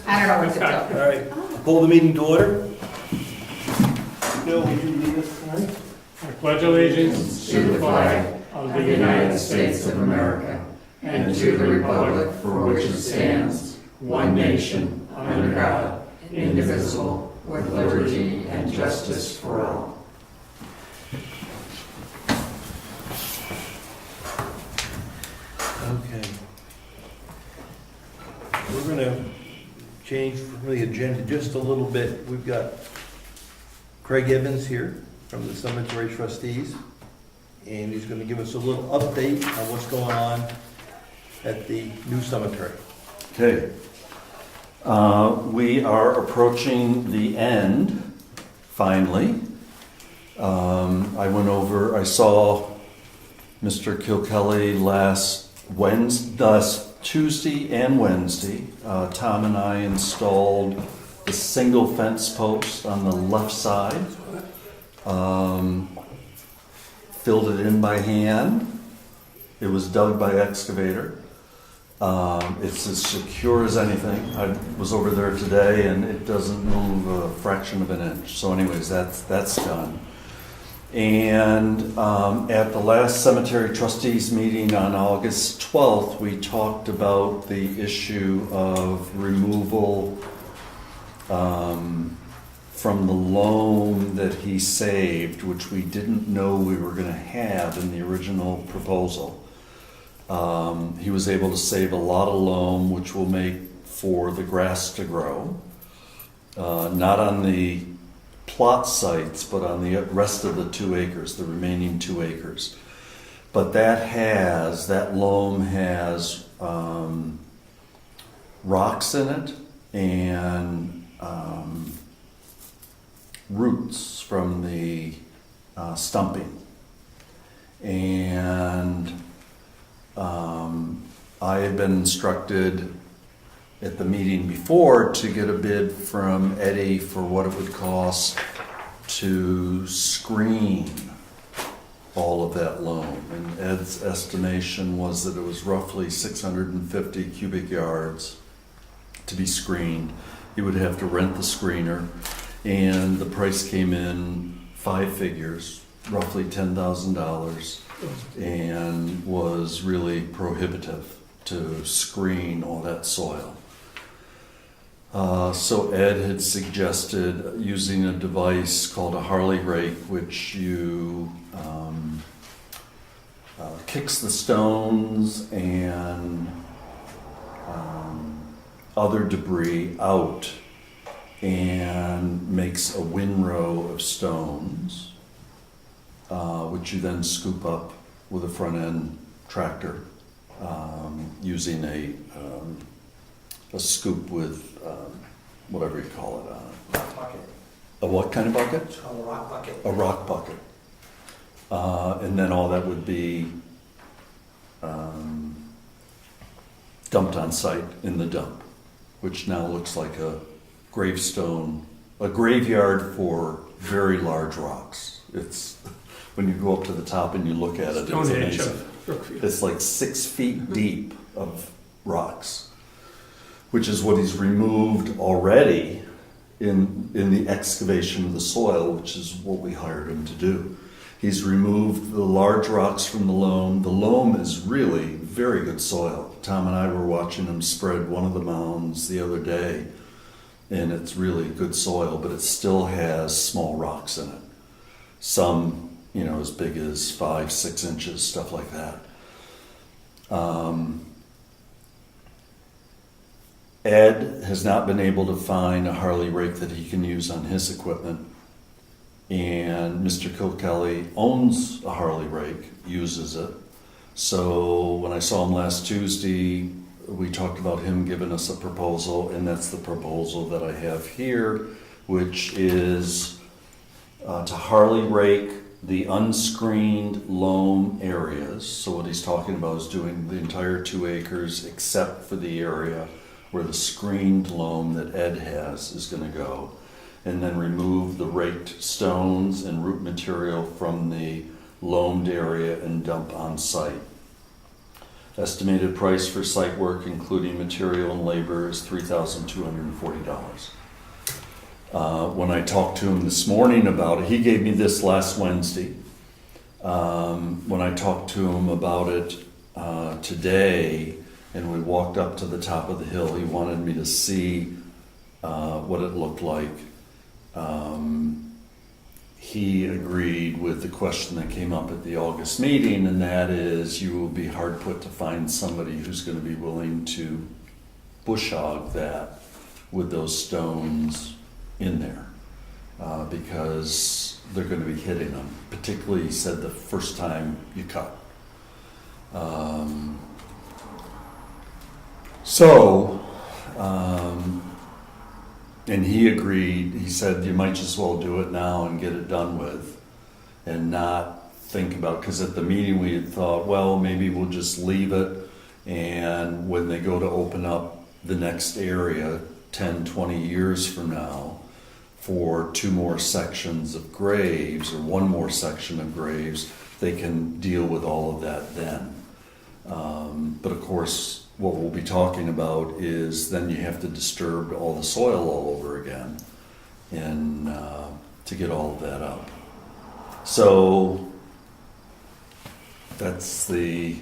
I don't know what to do. All right, pull the meeting to order. Bill, would you lead us tonight? I pledge allegiance To the flag of the United States of America and to the republic for which it stands, one nation, under God, indivisible, with liberty and justice for all. Okay. We're going to change the agenda just a little bit. We've got Craig Evans here from the Cemetery Trustees, and he's going to give us a little update on what's going on at the new cemetery. Okay. We are approaching the end, finally. I saw Mr. Kilkelly last Tuesday and Wednesday. Tom and I installed the single fence post on the left side. Filled it in by hand. It was dug by excavator. It's as secure as anything. I was over there today and it doesn't move a fraction of an inch. So anyways, that's done. And at the last cemetery trustees meeting on August 12th, we talked about the issue of removal from the loam that he saved, which we didn't know we were going to have in the original proposal. He was able to save a lot of loam, which will make for the grass to grow. Not on the plot sites, but on the rest of the 2 acres, the remaining 2 acres. But that loam has rocks in it and roots from the stumping. And I had been instructed at the meeting before to get a bid from Eddie for what it would cost to screen all of that loam. And Ed's estimation was that it was roughly 650 cubic yards to be screened. He would have to rent the screener, and the price came in 5 figures, roughly $10,000, and was really prohibitive to screen all that soil. So Ed had suggested using a device called a Harley rake, which you kicks the stones and other debris out and makes a windrow of stones, which you then scoop up with a front end tractor using a scoop with whatever you call it. Bucket. A what kind of bucket? It's called a rock bucket. A rock bucket. And then all that would be dumped on site in the dump, which now looks like a gravestone, a graveyard for very large rocks. It's when you go up to the top and you look at it, it's Stonehenge amazing. of Brookfield. It's like 6 feet deep of rocks, which is what he's removed already in the excavation of the soil, which is what we hired him to do. He's removed the large rocks from the loam. The loam is really very good soil. Tom and I were watching him spread one of the mounds the other day, and it's really good soil, but it still has small rocks in it. Some, as big as 5-6 inches, stuff like that. Ed has not been able to find a Harley rake that he can use on his equipment. And Mr. Kilkelly owns a Harley rake, uses it. So when I saw him last Tuesday, we talked about him giving us a proposal, and that's the proposal that I have here, which is to Harley rake the unscreened loam areas. So what he's talking about is doing the entire 2 acres except for the area where the screened loam that Ed has is going to go, and then remove the raked stones and root material from the loamed area and dump on site. Estimated price for site work, including material and labor, is $3,240. When I talked to him this morning about it, he gave me this last Wednesday. When I talked to him about it today, and we walked up to the top of the hill, he wanted me to see what it looked like. He agreed with the question that came up at the August meeting, and that is you will be hard put to find somebody who's going to be willing to bush hog that with those stones in there, because they're going to be hitting them, particularly, he said, the first time you cut. And he agreed, he said you might just well do it now and get it done with and not think about, because at the meeting we had thought, well, maybe we'll just leave it, and when they go to open up the next area 10, 20 years from now for 2 more sections of graves or 1 more section of graves, they can deal with all of that then. But of course, what we'll be talking about is then you have to disturb all the soil all over again and to get all of that up. So that's the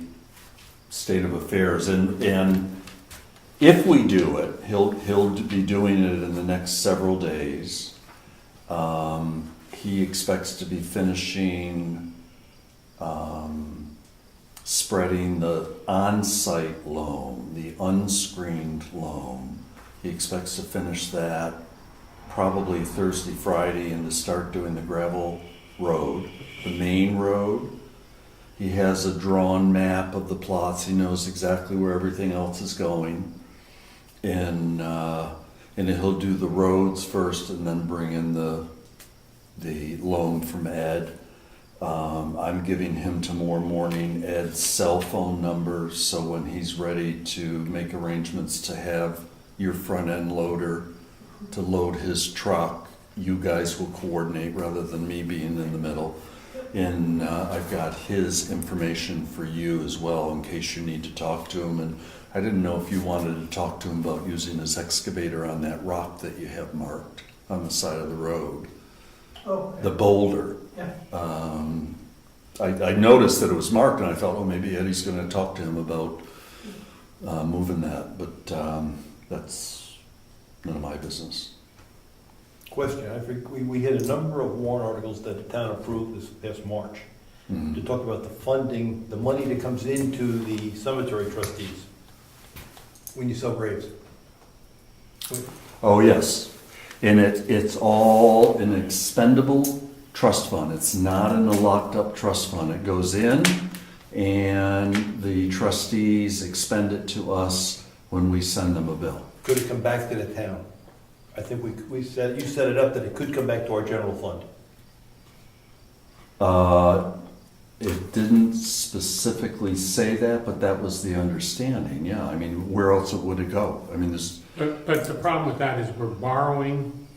state of affairs. And if we do it, he'll be doing it in the next several days. He expects to be finishing spreading the on-site loam, the unscreened loam. He expects to finish that probably Thursday, Friday, and to start doing the gravel road, the main road. He has a drawn map of the plots. He knows exactly where everything else is going. And he'll do the roads first and then bring in the loan from Ed. I'm giving him tomorrow morning Ed's cell phone number, so when he's ready to make arrangements to have your front end loader to load his truck, you guys will coordinate rather than me being in the middle. And I've got his information for you as well in case you need to talk to him. And I didn't know if you wanted to talk to him about using his excavator on that rock that you have marked on the side of the road. Oh, The boulder. yeah. I noticed that it was marked, and I thought, oh, maybe Eddie's going to talk to him about moving that, but that's none of my business. Question, I think we had a number of warrant articles that the town approved this past March to talk about the funding, the money that comes into the cemetery trustees when you sell graves. Oh, yes. And it's all an expendable trust fund. It's not in a locked up trust fund. It goes in and the trustees expend it to us when we send them a bill. Could it come back to the town? I think you set it up that it could come back to our general fund. It didn't specifically say that, but that was the understanding, yeah. I mean, where else would it go? I mean, there's... But the problem with that is we're borrowing,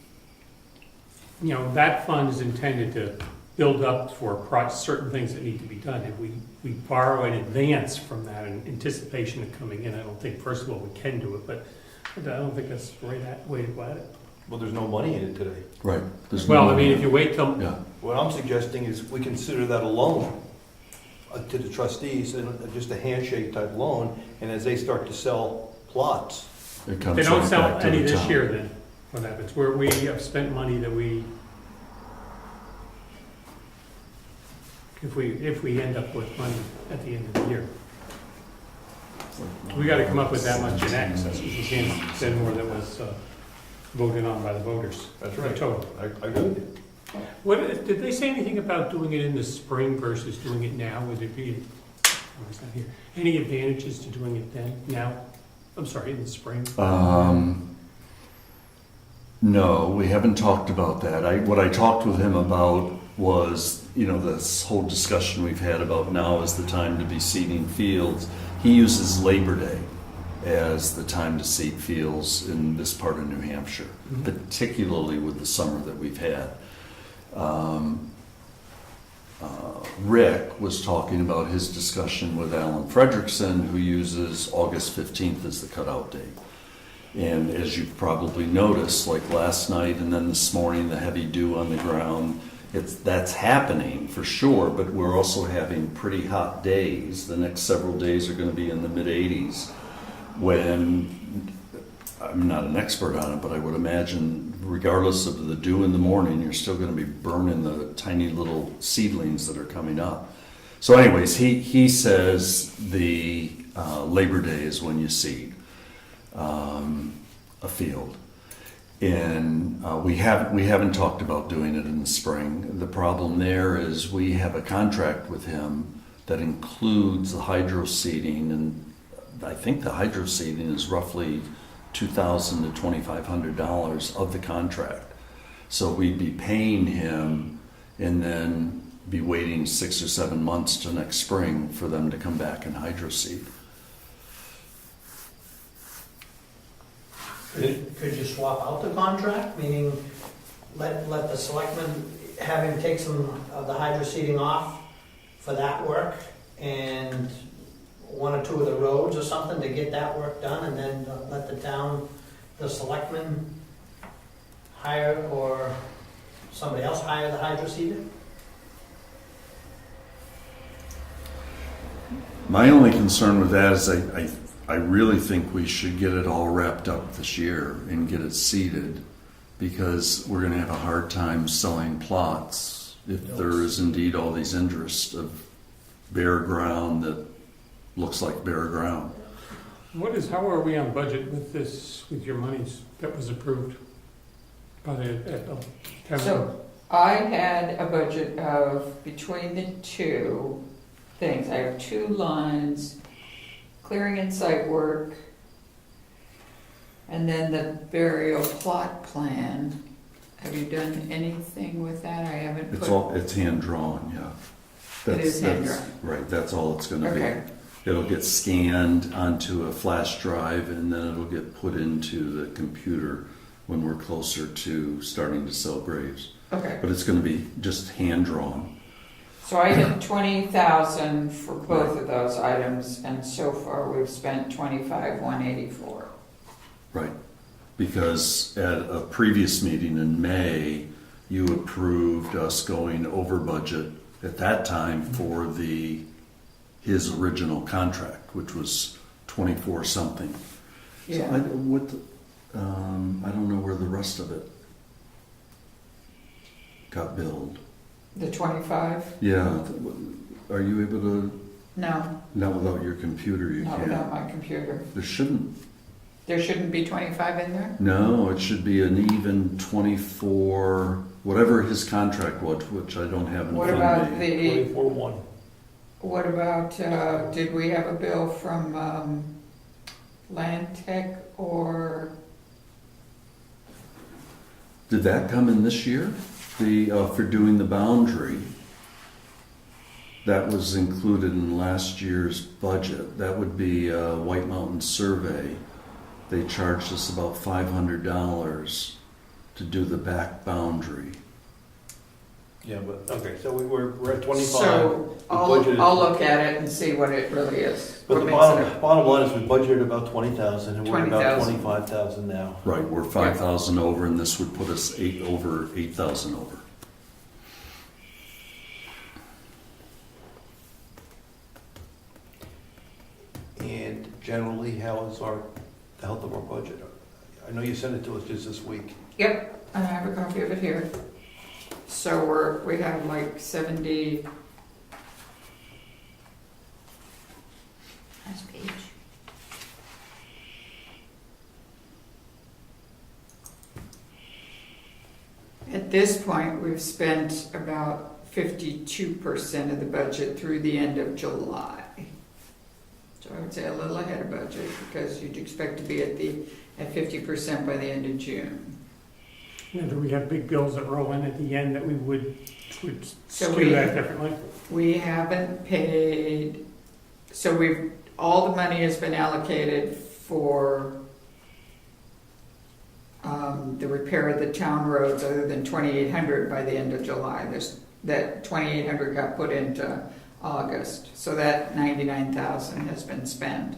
you know, that fund is intended to build up for certain things that need to be done. If we borrow in advance from that in anticipation of coming in, I don't think, first of all, we can do it, but I don't think that's the way to go at it. Well, there's no money in it today. Right. There's Well, no- I mean, if you wait till, Yeah. What I'm suggesting is we consider that a loan to the trustees, and just a handshake type loan, and as they start to sell plots, It comes they don't right sell back to any the this town. year, then what happens? Where we have spent money that if we end up with money at the end of the year. We gotta come up with that much in excess, because we can't spend more than was voted on by the voters. That's The right. total. I agree with you. Did they say anything about doing it in the spring versus doing it now? Would it be, oh, it's not here. Any advantages to doing it then, now? I'm sorry, in the spring? No, we haven't talked about that. What I talked with him about was, this whole discussion we've had about now is the time to be seeding fields. He uses Labor Day as the time to seed fields in this part of New Hampshire, particularly with the summer that we've had. Rick was talking about his discussion with Alan Frederickson, who uses August 15th as the cutout date. And as you probably noticed, like last night and then this morning, the heavy dew on the ground, that's happening for sure, but we're also having pretty hot days. The next several days are going to be in the mid-80s, when, I'm not an expert on it, but I would imagine regardless of the dew in the morning, you're still going to be burning the tiny little seedlings that are coming up. So anyways, he says the Labor Day is when you seed a field. And we haven't talked about doing it in the spring. The problem there is we have a contract with him that includes the hydro seeding, and I think the hydro seeding is roughly $2,000 to $2,500 of the contract. So we'd be paying him and then be waiting 6 or 7 months to next spring for them to come back and hydro seed. Could you swap out the contract, meaning let the selectmen have him take some of the hydro seeding off for that work, and 1 or 2 of the roads or something to get that work done, and then let the town, the selectmen hire, or somebody else hire the hydro seeder? My only concern with that is I really think we should get it all wrapped up this year and get it seeded, because we're going to have a hard time selling plots if there is indeed all these interests of bare ground that looks like bare ground. How are we on budget with this, with your monies that was approved by the town? So I had a budget of, between the two things, I have 2 lines, clearing and site work, and then the burial plot plan. Have you done anything with that? I haven't put. It's hand drawn, yeah. It is hand drawn. Right, that's all it's going to Okay. be. It'll get scanned onto a flash drive, and then it'll get put into the computer when we're closer to starting to sell graves. Okay, But it's going to be just hand drawn. so I had 20,000 for both of those items, and so far we've spent 25,184. Right, because at a previous meeting in May, you approved us going over budget at that time for his original contract, which was 24 something. So Yeah. I don't know where the rest of it got billed. The 25? Yeah, are you able to, No, not without your computer, you not can't. without my computer. There shouldn't be 25 in there? No, it should be an even 24, whatever his contract was, which I don't have in What front about of me. the, 24-1. what about, did we have a bill from Land Tech or, Did that come in this year? For doing the boundary, that was included in last year's budget. That would be White Mountain Survey. They charged us about $500 to do the back boundary. Yeah, but, okay, so we're at 25. so We I'll budgeted- look at it and see what it really is. But What the makes it bottom line is we budgeted about 20,000, and we're at about 20,000. 25,000 now. Right, we're 5,000 over, and this would put us 8,000 over. And generally, how is the health of our budget? I know you sent it to us just this week. Yep, and I have a copy of it here. So we have like 70. Last page. At this point, we've spent about 52% of the budget through the end of July. So I would say a little ahead of budget, because you'd expect to be at 50% by the end of June. And do we have big bills that roll in at the end that we would So skew that differently? We haven't paid, so all the money has been allocated for the repair of the town roads, other than 2,800 by the end of July. There's that 2,800 got put into August, so that 99,000 has been spent.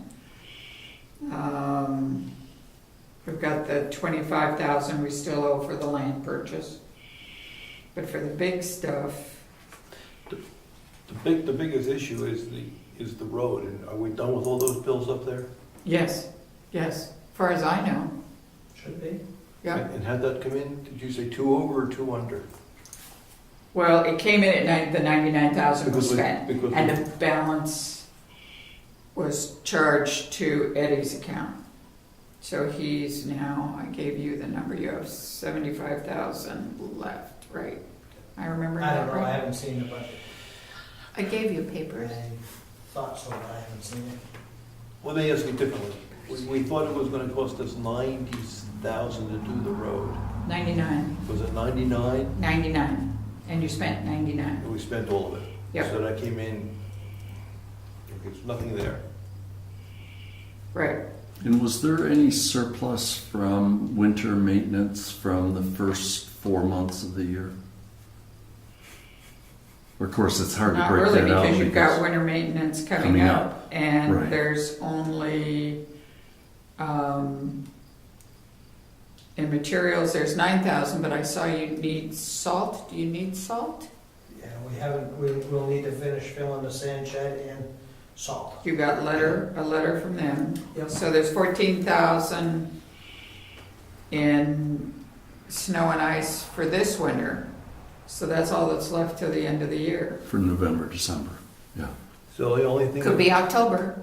We've got the 25,000 we still owe for the land purchase. But for the big stuff, The biggest issue is the road, and are we done with all those bills up there? yes, far as I know, Should be. yeah. And how'd that come in? Did you say 2 over or 2 under? Well, it came in at the 99,000 was spent, because and the balance was charged to Eddie's account. So he's now, I gave you the number, you have 75,000 left, right? I remember I that, don't know, I right? haven't seen the budget. I gave you papers. I thought so, but I haven't seen it. Well, they asked me differently. We thought it was gonna cost us 90,000 to do the road. 99, Was it 99? 99, and you spent 99. And we spent all of it. Yep. So that came in, there's nothing there. Right. And was there any surplus from winter maintenance from the first 4 months of the year? Of course, it's hard to Not break really, that out because you've got winter maintenance coming Coming up, up, and right. there's only, in materials, there's 9,000, but I saw you need salt. Do you need salt? Yeah, we'll need to finish filling the sand shed and salt. You got a letter from them. Yep. So there's 14,000 in snow and ice for this winter. So that's all that's left till the end of the year. for November, December. Yeah. So the only thing. Could be October.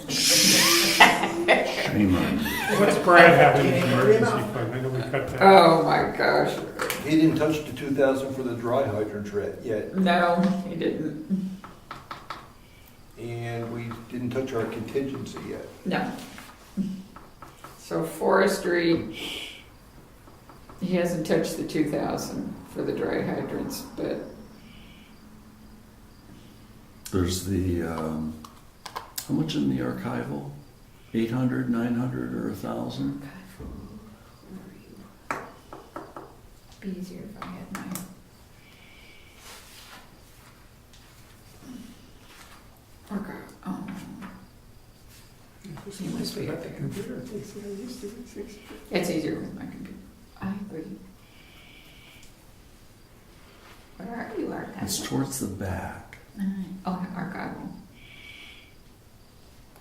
Shame on you. What's Brad having in the emergency fund? I know we cut that. Oh my gosh. He didn't touch the 2,000 for the dry hydrant yet, No, he didn't. and we didn't touch our contingency yet. No. So forestry, he hasn't touched the 2,000 for the dry hydrants, but There's the, how much in the archival? 800, 900, or 1,000? be easier if I had mine. Okay. You must be up there. It's easier with my computer. I agree. Where are you, archival? It's towards the back. Oh, archival.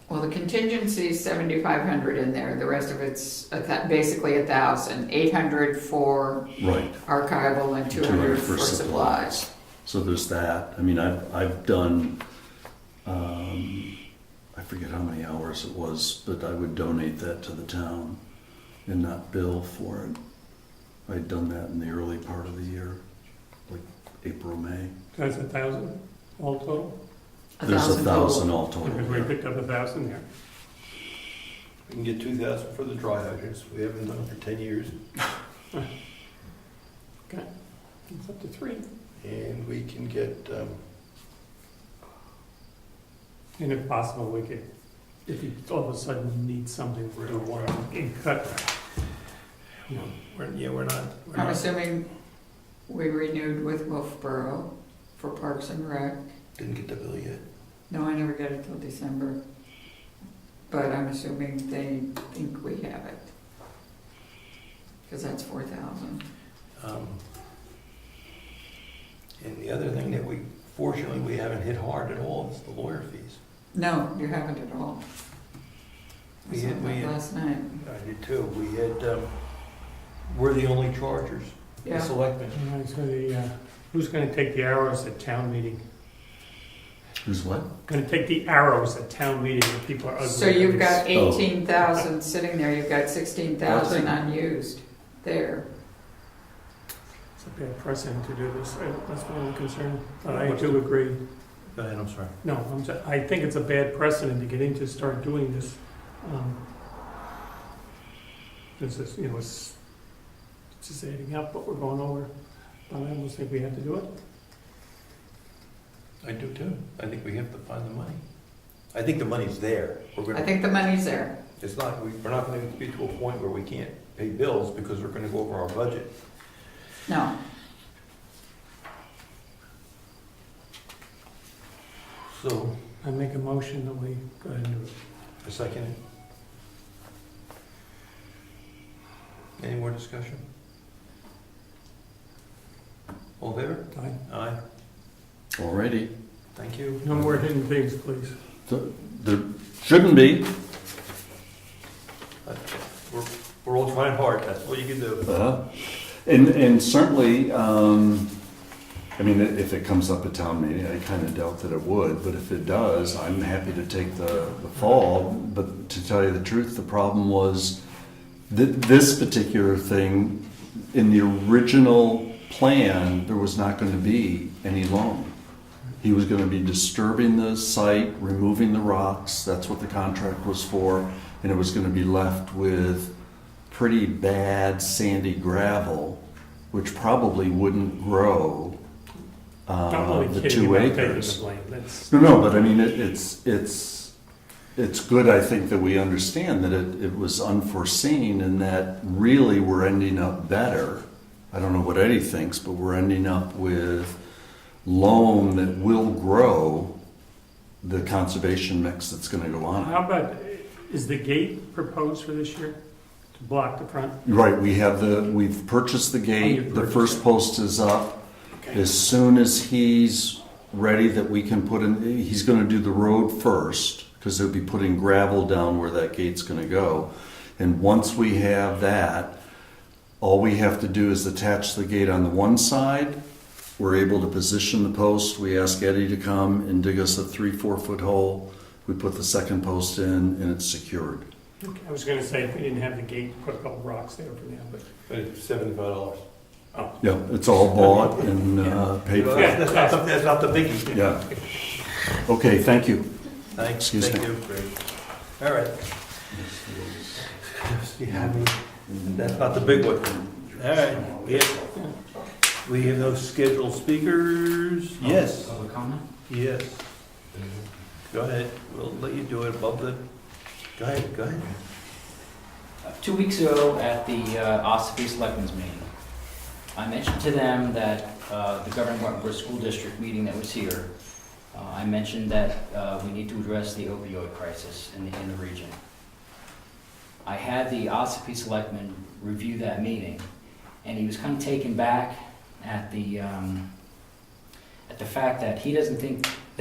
Well, the contingency is 7,500 in there. The rest of it's basically 1,000. 800 for Right. archival and 200 for supplies. So there's that. I mean, I've done, I forget how many hours it was, but I would donate that to the town and not bill for it. I'd done that in the early part of the year, like April, May. That's 1,000 all total? There's 1,000 all Because we total. picked up 1,000 there. We can get 2,000 for the dry hydrants. We haven't done it for 10 years. It's up to 3. And we can get, And if possible, we could, if you all of a sudden need something for the one in cut. You know, we're not. I'm assuming we renewed with Wolfboro for Parks and Rec. didn't get the bill yet. No, I never get it till December. But I'm assuming they think we have it. Because that's 4,000. And the other thing that fortunately, we haven't hit hard at all is the lawyer fees. No, you haven't at all. I We saw had- that we had- last night. I did too. We had, we're the only chargers, the Yeah. selectmen. All right, so who's gonna take the arrows at town meeting? Who's what? Gonna take the arrows at town meeting if people are ugly. So you've got Oh. 18,000 sitting there, you've got 16,000 unused there. It's a bad precedent to do this. That's my only concern. But I do agree. Go ahead, I'm sorry. No, I think it's a bad precedent to get into, start doing this. This is, it's just adding up what we're going over. But I almost think we have to do it. I do too. I think we have to find the money. I think the money's there. I think the money's there. It's not, we're not gonna get to a point where we can't pay bills because we're gonna go over our budget. No. So, I make a motion that we go ahead and do it. a second. Any more discussion? All in favor? Aye. Aye. Alrighty. Thank you. No more hidden things, please. There shouldn't be. We're all trying hard, that's all you can do. And certainly, I mean, if it comes up at town meeting, I kind of doubt that it would, but if it does, I'm happy to take the fall. But to tell you the truth, the problem was that this particular thing, in the original plan, there was not going to be any loan. He was going to be disturbing the site, removing the rocks, that's what the contract was for, and it was going to be left with pretty bad sandy gravel, which probably wouldn't grow Not really the kidding 2 about taking acres. the blame. That's, No, but I mean, it's good, I think, that we understand that it was unforeseen and that really we're ending up better. I don't know what Eddie thinks, but we're ending up with loam that will grow the conservation mix that's going to go on. how about, is the gate proposed for this year to block the front? Right, we've purchased the Oh, gate, you've the purchased first it. post is up. As soon as he's ready that we can put in, he's gonna do the road first, because they'll be putting gravel down where that gate's gonna go. And once we have that, all we have to do is attach the gate on the one side. We're able to position the post. We ask Eddie to come and dig us a 3-4 foot hole. We put the second post in and it's secured. Okay, I was gonna say, if we didn't have the gate, put a couple rocks there for now, but. $75. Oh. Yeah, it's all bought and paid for. Yeah. That's not the biggie. Yeah. Okay, thank you. Thanks, Excuse thank me. you. All right. Yeah, that's not the big one. All right, we have no scheduled speakers. Yes, Public comment? yes. Go ahead, we'll let you do it above the, go ahead. 2 weeks ago at the Ossipee Selectmen's meeting, I mentioned to them that the Wentworth School District meeting that was here, I mentioned that we need to address the opioid crisis in the region. I had the Ossipee Selectman review that meeting, and he was kind of taken back at the fact that they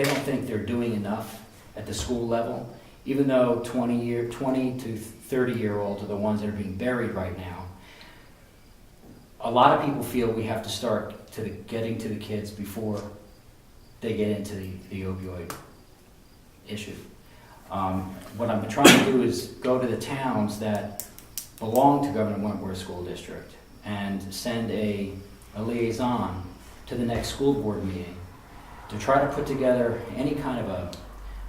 don't think they're doing enough at the school level, even though 20 to 30-year-olds are the ones that are being buried right now. A lot of people feel we have to start getting to the kids before they get into the opioid issue. What I'm trying to do is go to the towns that belong to Governor Wentworth School District and send a liaison to the next school board meeting to try to put together any kind of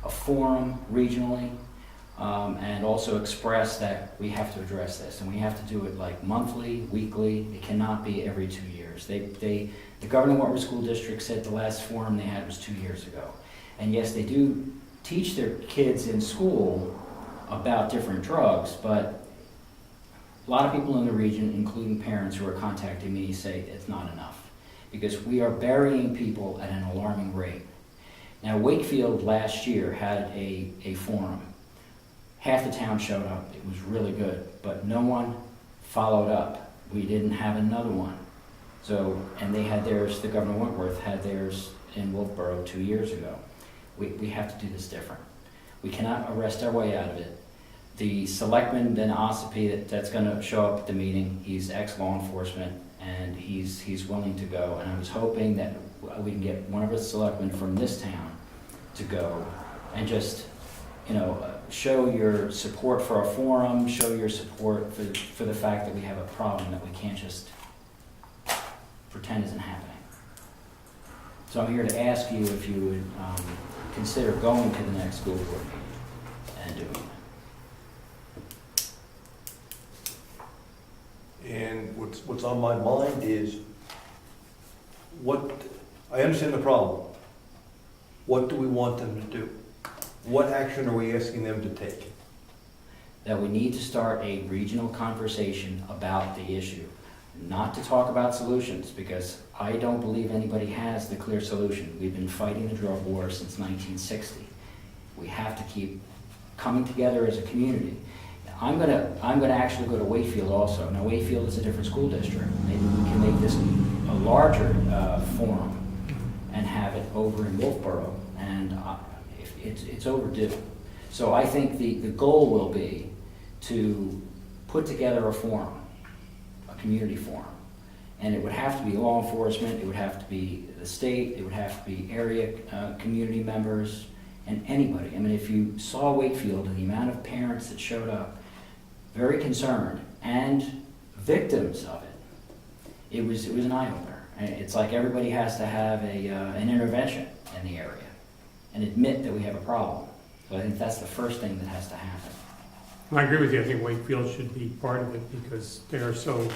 a forum regionally, and also express that we have to address this, and we have to do it like monthly, weekly. It cannot be every 2 years. The Governor Wentworth School District said the last forum they had was 2 years ago. And yes, they do teach their kids in school about different drugs, but a lot of people in the region, including parents who are contacting me, say it's not enough, because we are burying people at an alarming rate. Now, Wakefield last year had a forum. Half the town showed up. It was really good, but no one followed up. We didn't have another one. So, and they had theirs, the Governor Wentworth had theirs in Wolfboro 2 years ago. We have to do this different. We cannot arrest our way out of it. The selectman, then Ossipee, that's going to show up at the meeting, he's ex-law enforcement, and he's willing to go. And I was hoping that we can get one of the selectmen from this town to go and just, show your support for our forum, show your support for the fact that we have a problem that we can't just pretend isn't happening. So I'm here to ask you if you would consider going to the next school board meeting and doing that. And what's on my mind is, I understand the problem. What do we want them to do? What action are we asking them to take? That we need to start a regional conversation about the issue. not to talk about solutions, because I don't believe anybody has the clear solution. We've been fighting the drug war since 1960. We have to keep coming together as a community. I'm gonna actually go to Wakefield also. Now, Wakefield is a different school district. Maybe we can make this a larger forum and have it over in Wolfboro, and it's overdue. So I think the goal will be to put together a forum, a community forum. And it would have to be law enforcement, it would have to be the state, it would have to be area community members, and anybody. I mean, if you saw Wakefield and the amount of parents that showed up, very concerned, and victims of it, it was an eye-opener. It's like everybody has to have an intervention in the area and admit that we have a problem. So I think that's the first thing that has to happen. I agree with you. I think Wakefield should be part of it because they are so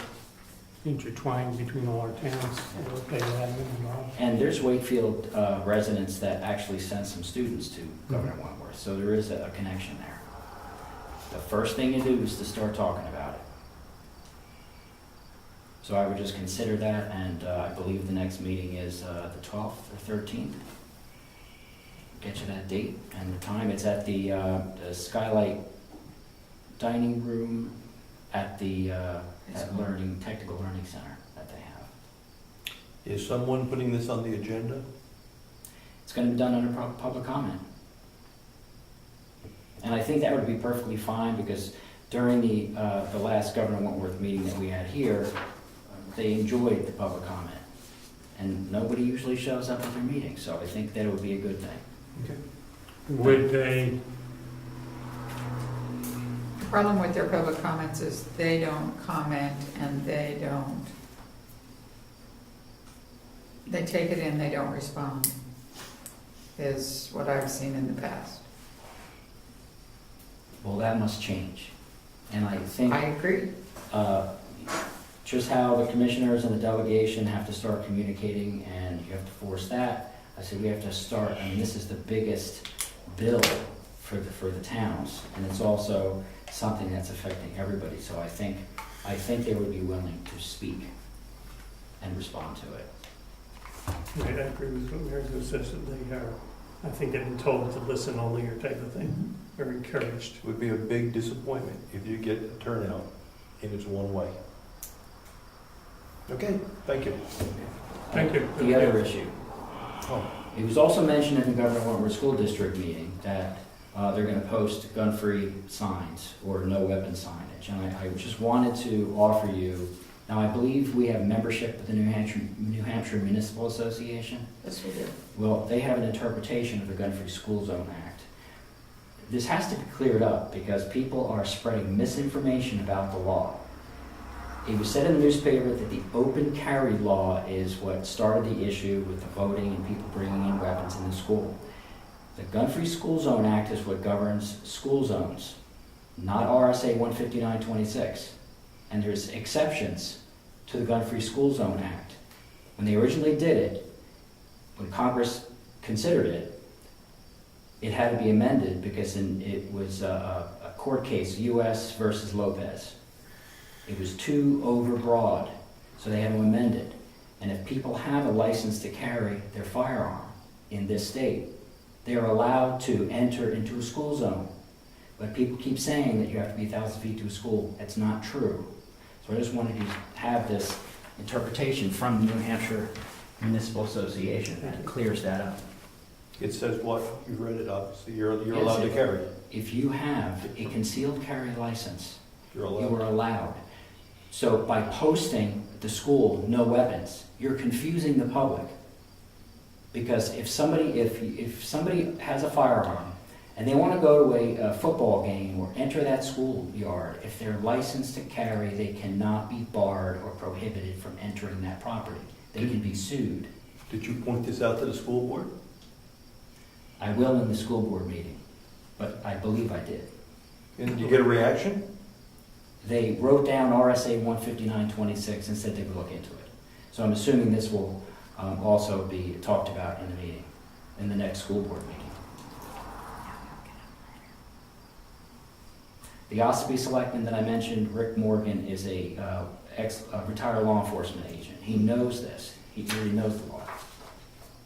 intertwined between all our towns. They have them involved. And there's Wakefield residents that actually send some students to Governor Wentworth, so there is a connection there. The first thing you do is to start talking about it. So I would just consider that, and I believe the next meeting is the 12th or 13th. Get you that date and the time. It's at the Skylight Dining Room at the Technical Learning Center that they have. Is someone putting this on the agenda? It's going to be done under public comment. And I think that would be perfectly fine, because during the last Governor Wentworth meeting that we had here, they enjoyed the public comment. And nobody usually shows up at their meetings, so I think that it would be a good thing. Okay. Would they, The problem with their public comments is they don't comment and they take it in, they don't respond, is what I've seen in the past. Well, that must change. And I think I agree. just how the commissioners and the delegation have to start communicating, and you have to force that. I said we have to start, I mean, this is the biggest bill for the towns, and it's also something that's affecting everybody. So I think they would be willing to speak and respond to it. Right, I agree with what Mary Jo says, that they are, I think they've been told to listen only or type of thing, or encouraged. It would be a big disappointment if you get a turnout and it's one way. Okay, thank you. thank you. The other issue, Oh, it was also mentioned in the Governor Wentworth School District meeting that they're going to post gun-free signs or no weapon signage. And I just wanted to offer you, now I believe we have membership with the New Hampshire Municipal Association. Yes, we do. Well, they have an interpretation of the Gun-Free School Zone Act. This has to be cleared up because people are spreading misinformation about the law. It was said in the newspaper that the open carry law is what started the issue with the voting and people bringing in weapons in the school. The Gun-Free School Zone Act is what governs school zones, not RSA 15926. And there's exceptions to the Gun-Free School Zone Act. When they originally did it, when Congress considered it, it had to be amended because it was a court case, U.S. versus Lopez. It was too overbroad, so they had to amend it. And if people have a license to carry their firearm in this state, they are allowed to enter into a school zone. But people keep saying that you have to be 1,000 feet to a school. That's not true. So I just wanted to have this interpretation from the New Hampshire Municipal Association that clears that up. it says what? You read it, obviously. You're Yes, allowed to carry. If you have a concealed carry license, You're you allowed. are allowed. So by posting at the school, no weapons, you're confusing the public. Because if somebody has a firearm and they want to go to a football game or enter that schoolyard, if they're licensed to carry, they cannot be barred or prohibited from entering that property. They can be sued. Did you point this out to the school board? I will in the school board meeting, but I believe I did. And did you get a reaction? They wrote down RSA 15926 and said they would look into it. So I'm assuming this will also be talked about in the meeting, in the next school board meeting. The Ossipee Selectman that I mentioned, Rick Morgan, is a retired law enforcement agent. He knows this. He really knows the law.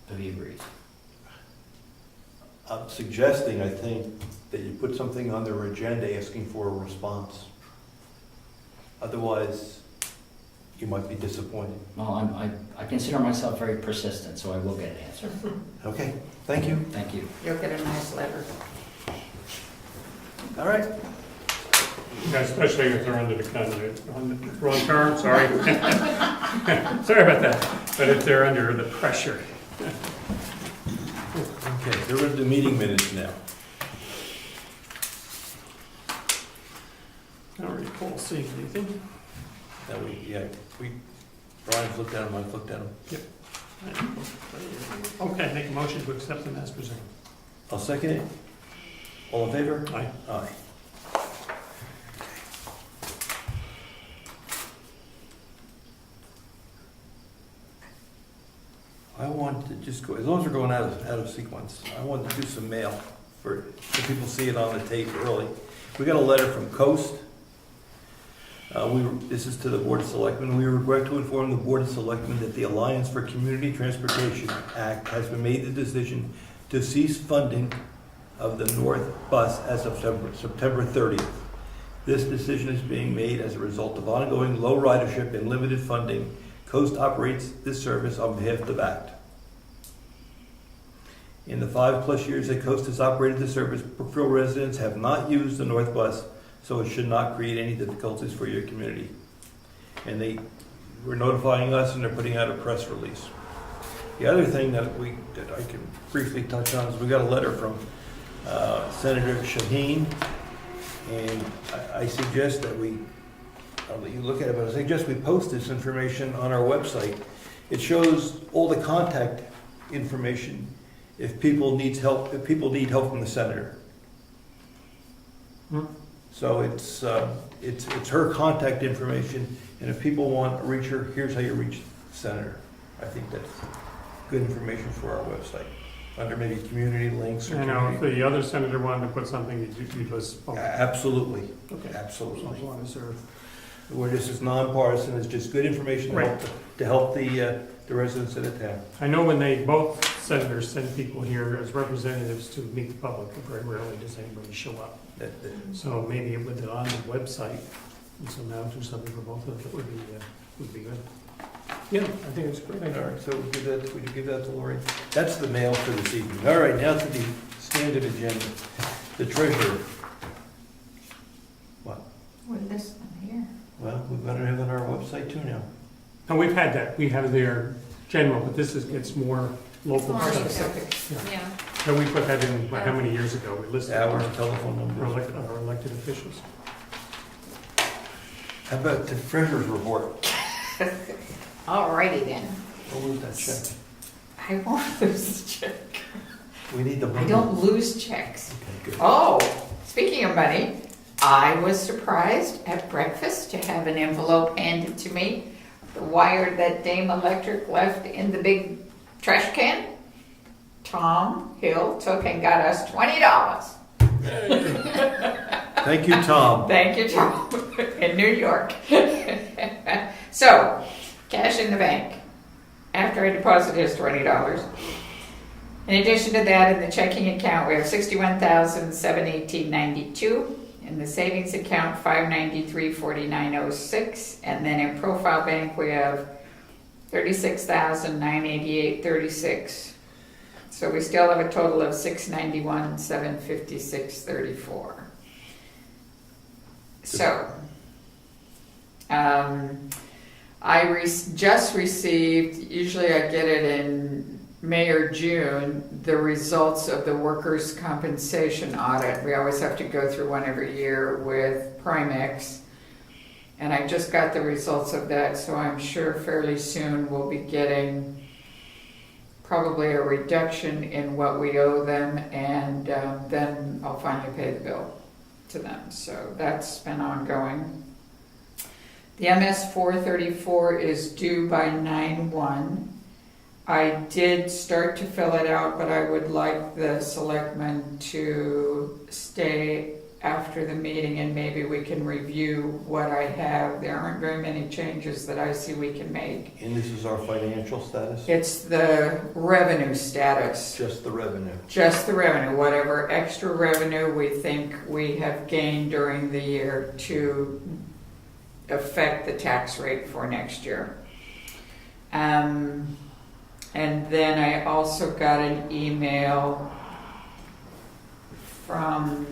So he agrees. I'm suggesting, I think, that you put something on their agenda asking for a response. Otherwise, you might be disappointed. Well, I consider myself very persistent, so I will get an answer. Okay, thank you. Thank you. You'll get a nice letter. All right. Yeah, especially if they're under on the wrong term, sorry. Sorry about that, but if they're under the pressure. Okay, they're in the meeting minutes now. I don't recall seeing anything. Now Brian's looked at them, I've looked at them. Okay, make a motion to accept them as presented. I'll second it. All in favor? Aye. Aye. I want to just go, as long as we're going out of sequence, I want to do some mail so people see it on the tape early. We got a letter from Coast. This is to the Board of Selectmen. We regret to inform the Board of Selectmen that the Alliance for Community Transportation Act has made the decision to cease funding of the North Bus as of September 30th. This decision is being made as a result of ongoing low ridership and limited funding. Coast operates this service on behalf of ACT. In the 5+ years that Coast has operated the service, Brookfield residents have not used the North Bus, so it should not create any difficulties for your community. And they were notifying us, and they're putting out a press release. The other thing that I can briefly touch on is we got a letter from Senator Shaheen, and I suggest that I'll let you look at it, but I suggest we post this information on our website. It shows all the contact information if people need help from the senator. So it's her contact information, and if people want to reach her, here's how you reach the senator. I think that's good information for our website, under maybe community links or I know, if community. the other senator wanted to put something, you'd just. Absolutely, Okay. absolutely. As long as they're. Where this is nonpartisan, it's just good information to help the residents of the town. I know when both senators send people here as representatives to meet the public, very rarely does anybody show up. So maybe with it on the website, and so now do something for both of them, would be good. Yeah, I think it's a great All idea. right, so would you give that to Lori? That's the mail for this evening. All right, now to the standard agenda. The treasurer. What? With this one here. Well, we've got it on our website too now. And we've had that, we have their general, but this gets more local More stuff. specific, yeah. So we put that in, how many years ago, we listed Hours, our telephone numbers. elected officials. How about the treasurer's report? Alrighty then. We'll lose that check. I won't lose the check. We need the I money. don't lose checks. Okay, good. Oh, speaking of money, I was surprised at breakfast to have an envelope handed to me. The wire that Dame Electric left in the big trash can. Tom Hill took and got us $20. Thank you, Tom. Thank you, Tom, in New York. So, cash in the bank. After I deposited his $20. In addition to that, in the checking account, we have $61,718.92. In the savings account, $593.4906. And then in profile bank, we have $36,988.36. So we still have a total of $691,756.34. So, I just received, usually I get it in May or June, the results of the workers' compensation audit. We always have to go through one every year with Primex. And I just got the results of that, so I'm sure fairly soon we'll be getting probably a reduction in what we owe them, and then I'll finally pay the bill to them. So that's been ongoing. The MS 434 is due by 9/1. I did start to fill it out, but I would like the selectmen to stay after the meeting and maybe we can review what I have. There aren't very many changes that I see we can make. And this is our financial status? It's the revenue status. Just the revenue. Just the revenue, whatever extra revenue we think we have gained during the year to affect the tax rate for next year. And then I also got an email from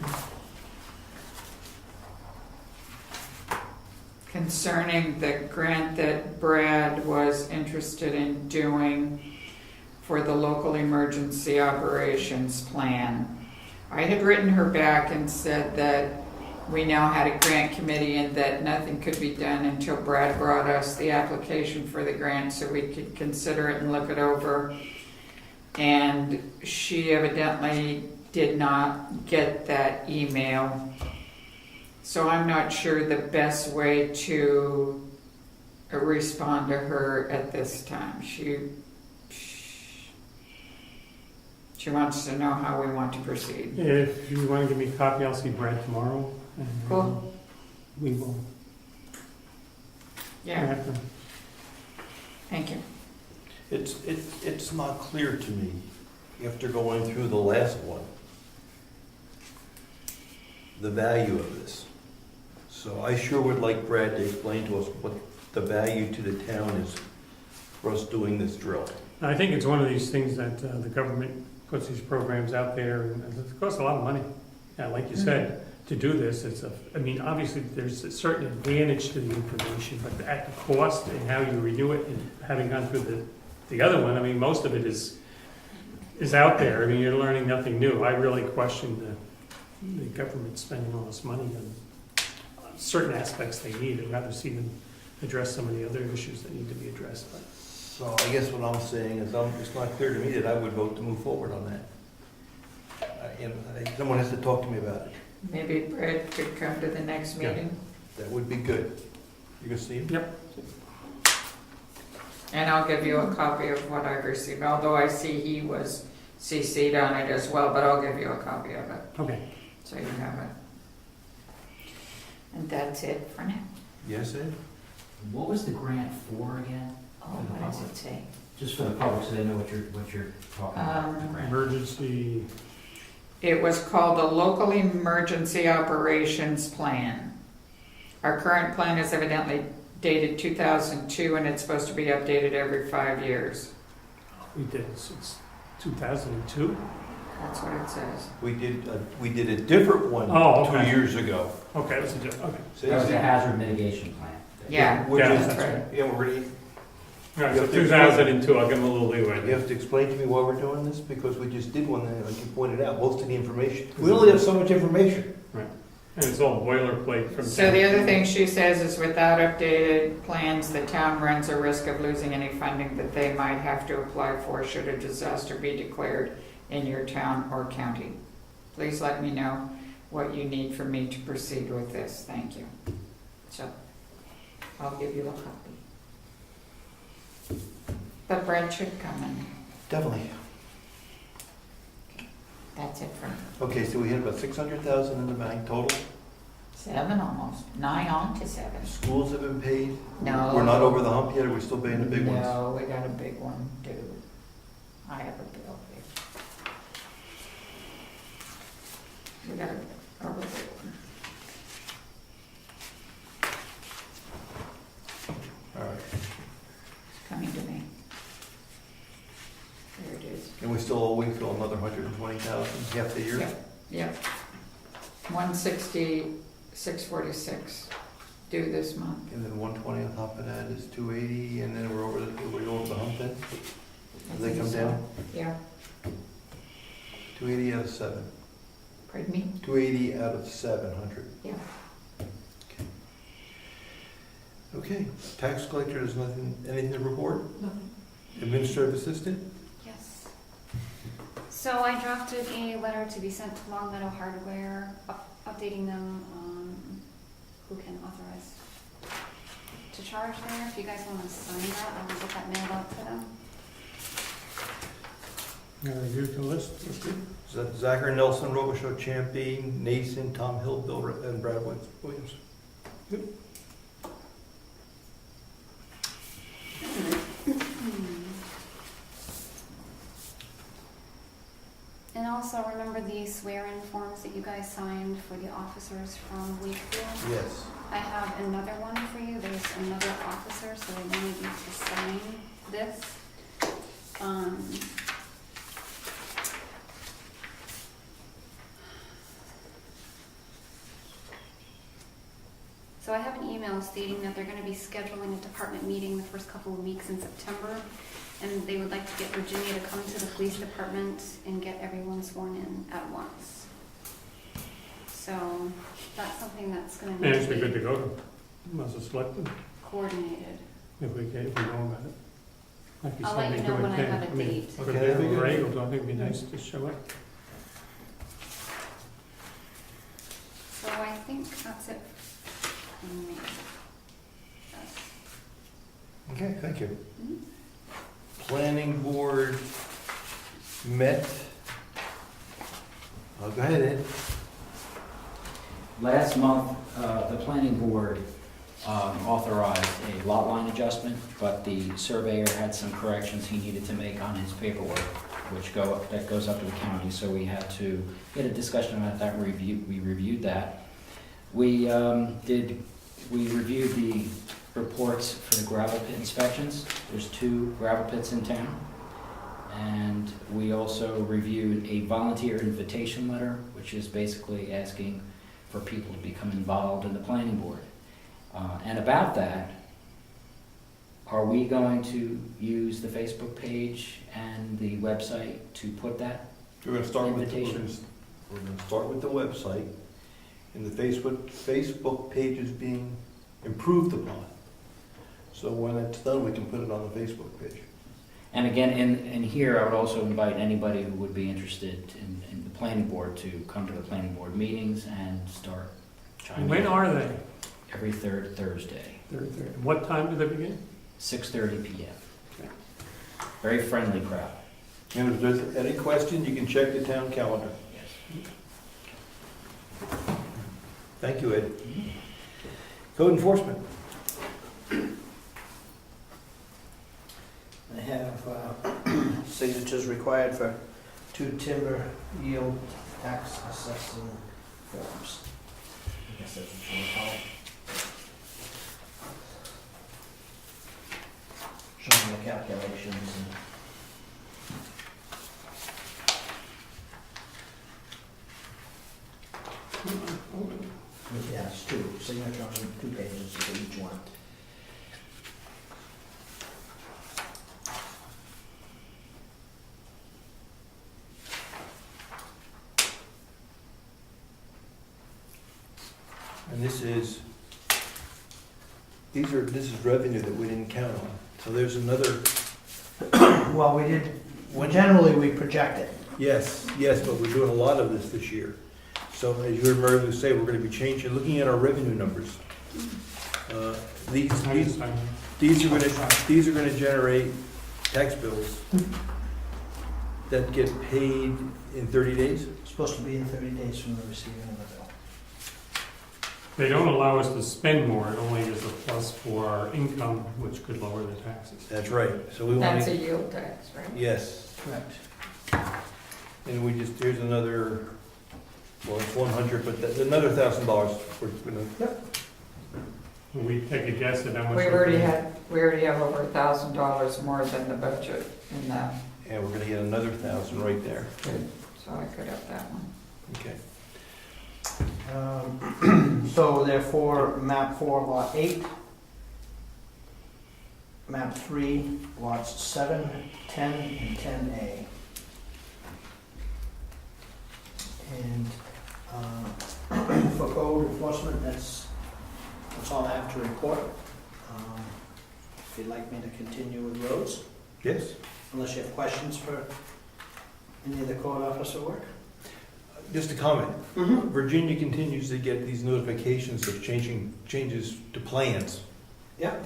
concerning the grant that Brad was interested in doing for the local emergency operations plan. I had written her back and said that we now had a grant committee and that nothing could be done until Brad brought us the application for the grant so we could consider it and look it over. And she evidently did not get that email. So I'm not sure the best way to respond to her at this time. She wants to know how we want to proceed. If you want to give me a copy, I'll see Brad tomorrow. And Cool. We will. Yeah, thank you. It's not clear to me, after going through the last one, the value of this. So I sure would like Brad to explain to us what the value to the town is for us doing this drill. I think it's one of these things that the government puts these programs out there, and it costs a lot of money. Yeah, like you said, to do this, I mean, obviously, there's a certain advantage to the information, but at the cost and how you renew it, and having gone through the other one, I mean, most of it is out there. I mean, you're learning nothing new. I really question the government spending all this money on certain aspects they need. I'd rather see them address some of the other issues that need to be addressed. But So I guess what I'm saying is, it's not clear to me that I would vote to move forward on that. Someone has to talk to me about it. Maybe Brad could come to the next Yeah. meeting. That would be good. You can see him? Yep. And I'll give you a copy of what I received, although I see he was CC'd on it as well, but I'll give you a copy of it, Okay. so you have it. And that's it for now. Yes, Ed? What was the grant for again? Oh, what does it say? Just for the public, so they know what you're talking about, the grant. Emergency. It was called a Local Emergency Operations Plan. Our current plan is evidently dated 2002, and it's supposed to be updated every 5 years. We did it since 2002. That's what it says. We did a different one Oh, okay. 2 years ago. Okay, that's a okay. See? That was a hazard mitigation plan. Yeah, Which Yeah, is- that's right. Yeah, we're ready. All right, You so have to 2002, I'll give them a little You leeway. have to explain to me why we're doing this, because we just did one, and like you pointed out, most of the information. We only have so much information. And it's all boilerplate from. So the other thing she says is without updated plans, the town runs a risk of losing any funding that they might have to apply for should a disaster be declared in your town or county. Please let me know what you need for me to proceed with this. Thank you. So, I'll give you a copy. But Brad should come in. Definitely. That's it for me. Okay, so we had about 600,000 in the bank total. 7 almost. 9 on to 7. Schools have been paid. No. We're not over the hump yet, or we're still paying the big ones? No, we got a big one too. I have a bill here. We got a big one. All right. It's coming to me. There it is. And we still owe Wakefield another 120,000, half the year? Yep. 160,646 due this month. And then 120 on top of that is 280, and then we're over the hump then? I They think come so. down? Yeah, 280 out of 7. pardon me? 280 out of 700. Yeah. Okay, tax collector, there's anything to report? Nothing. Administrative assistant? Yes. So I drafted a letter to be sent to Long Meadow Hardware, updating them on who can authorize to charge there. If you guys want to sign that, I will get that mailed out to them. Review the list. Zachary Nelson, Robisheau, Champion, Nason, Tom Hill, Bill, and Brad Williams. And also remember the swear-in forms that you guys signed for the officers from Wakefield? Yes. I have another one for you. There's another officer, so I wanted you to sign this. So I have an email stating that they're going to be scheduling a department meeting the first couple of weeks in September, and they would like to get Virginia to come to the police department and get everyone sworn in at once. So that's something that's going to And need it's to be good be to go to, as a selectman, coordinated. if we know about it. Might be I'll let you something to know when I attend. have a mean, date. For Okay, them that'd be who are good. able to, I think it'd be nice to show up. So I think that's it from me. Yes. Okay, thank you. Mhm. Planning board met. Go ahead, Ed. Last month, the planning board authorized a lot line adjustment, but the surveyor had some corrections he needed to make on his paperwork, that goes up to the county, so we had to get a discussion about that, we reviewed that. We reviewed the reports for the gravel pit inspections. There's 2 gravel pits in town. And we also reviewed a volunteer invitation letter, which is basically asking for people to become involved in the planning board. And about that, are we going to use the Facebook page and the website to put that? We're gonna start with, Invitation. we're gonna start with the website, and the Facebook page is being improved upon. So when it's done, we can put it on the Facebook page. And again, in here, I would also invite anybody who would be interested in the planning board to come to the planning board meetings and start chiming When in. are they? Every third Thursday, Third. What time do they begin? 6:30 p.m. Okay. Very friendly crowd. And if there's any question, you can check the town calendar. Yes. Thank you, Ed. Code enforcement. I have signatures required for 2 timber yield tax assessing forms. I guess that's what you want to call it. Showing the calculations and yeah, it's 2 signatures on 2 pages for each one. And this is revenue that we didn't count on. So there's another, Well, we did, generally we project it. yes, but we're doing a lot of this year. So as you heard Mary Lou say, we're gonna be looking at our revenue numbers. These are gonna generate tax bills that get paid in 30 days? It's supposed to be in 30 days from the receiving of the bill. They don't allow us to spend more, it only is a plus for our income, which could lower the taxes. That's right. So we want That's a to, yield tax, right? yes. Correct. And here's another, well, it's 100, but that's another $1,000. We're gonna, We take a guess at how much. We already have over $1,000 more than the budget in that, and we're gonna get another 1,000 right there. so I could have that one. Okay. So therefore, map 4, lot 8, map 3, lots 7, 10, and 10A. And for code enforcement, that's all I have to report. If you'd like me to continue with roads, Yes? unless you have questions for any of the code officer work. Just a comment. Mm-hmm. Virginia continues to get these notifications of changes to plans. Yep.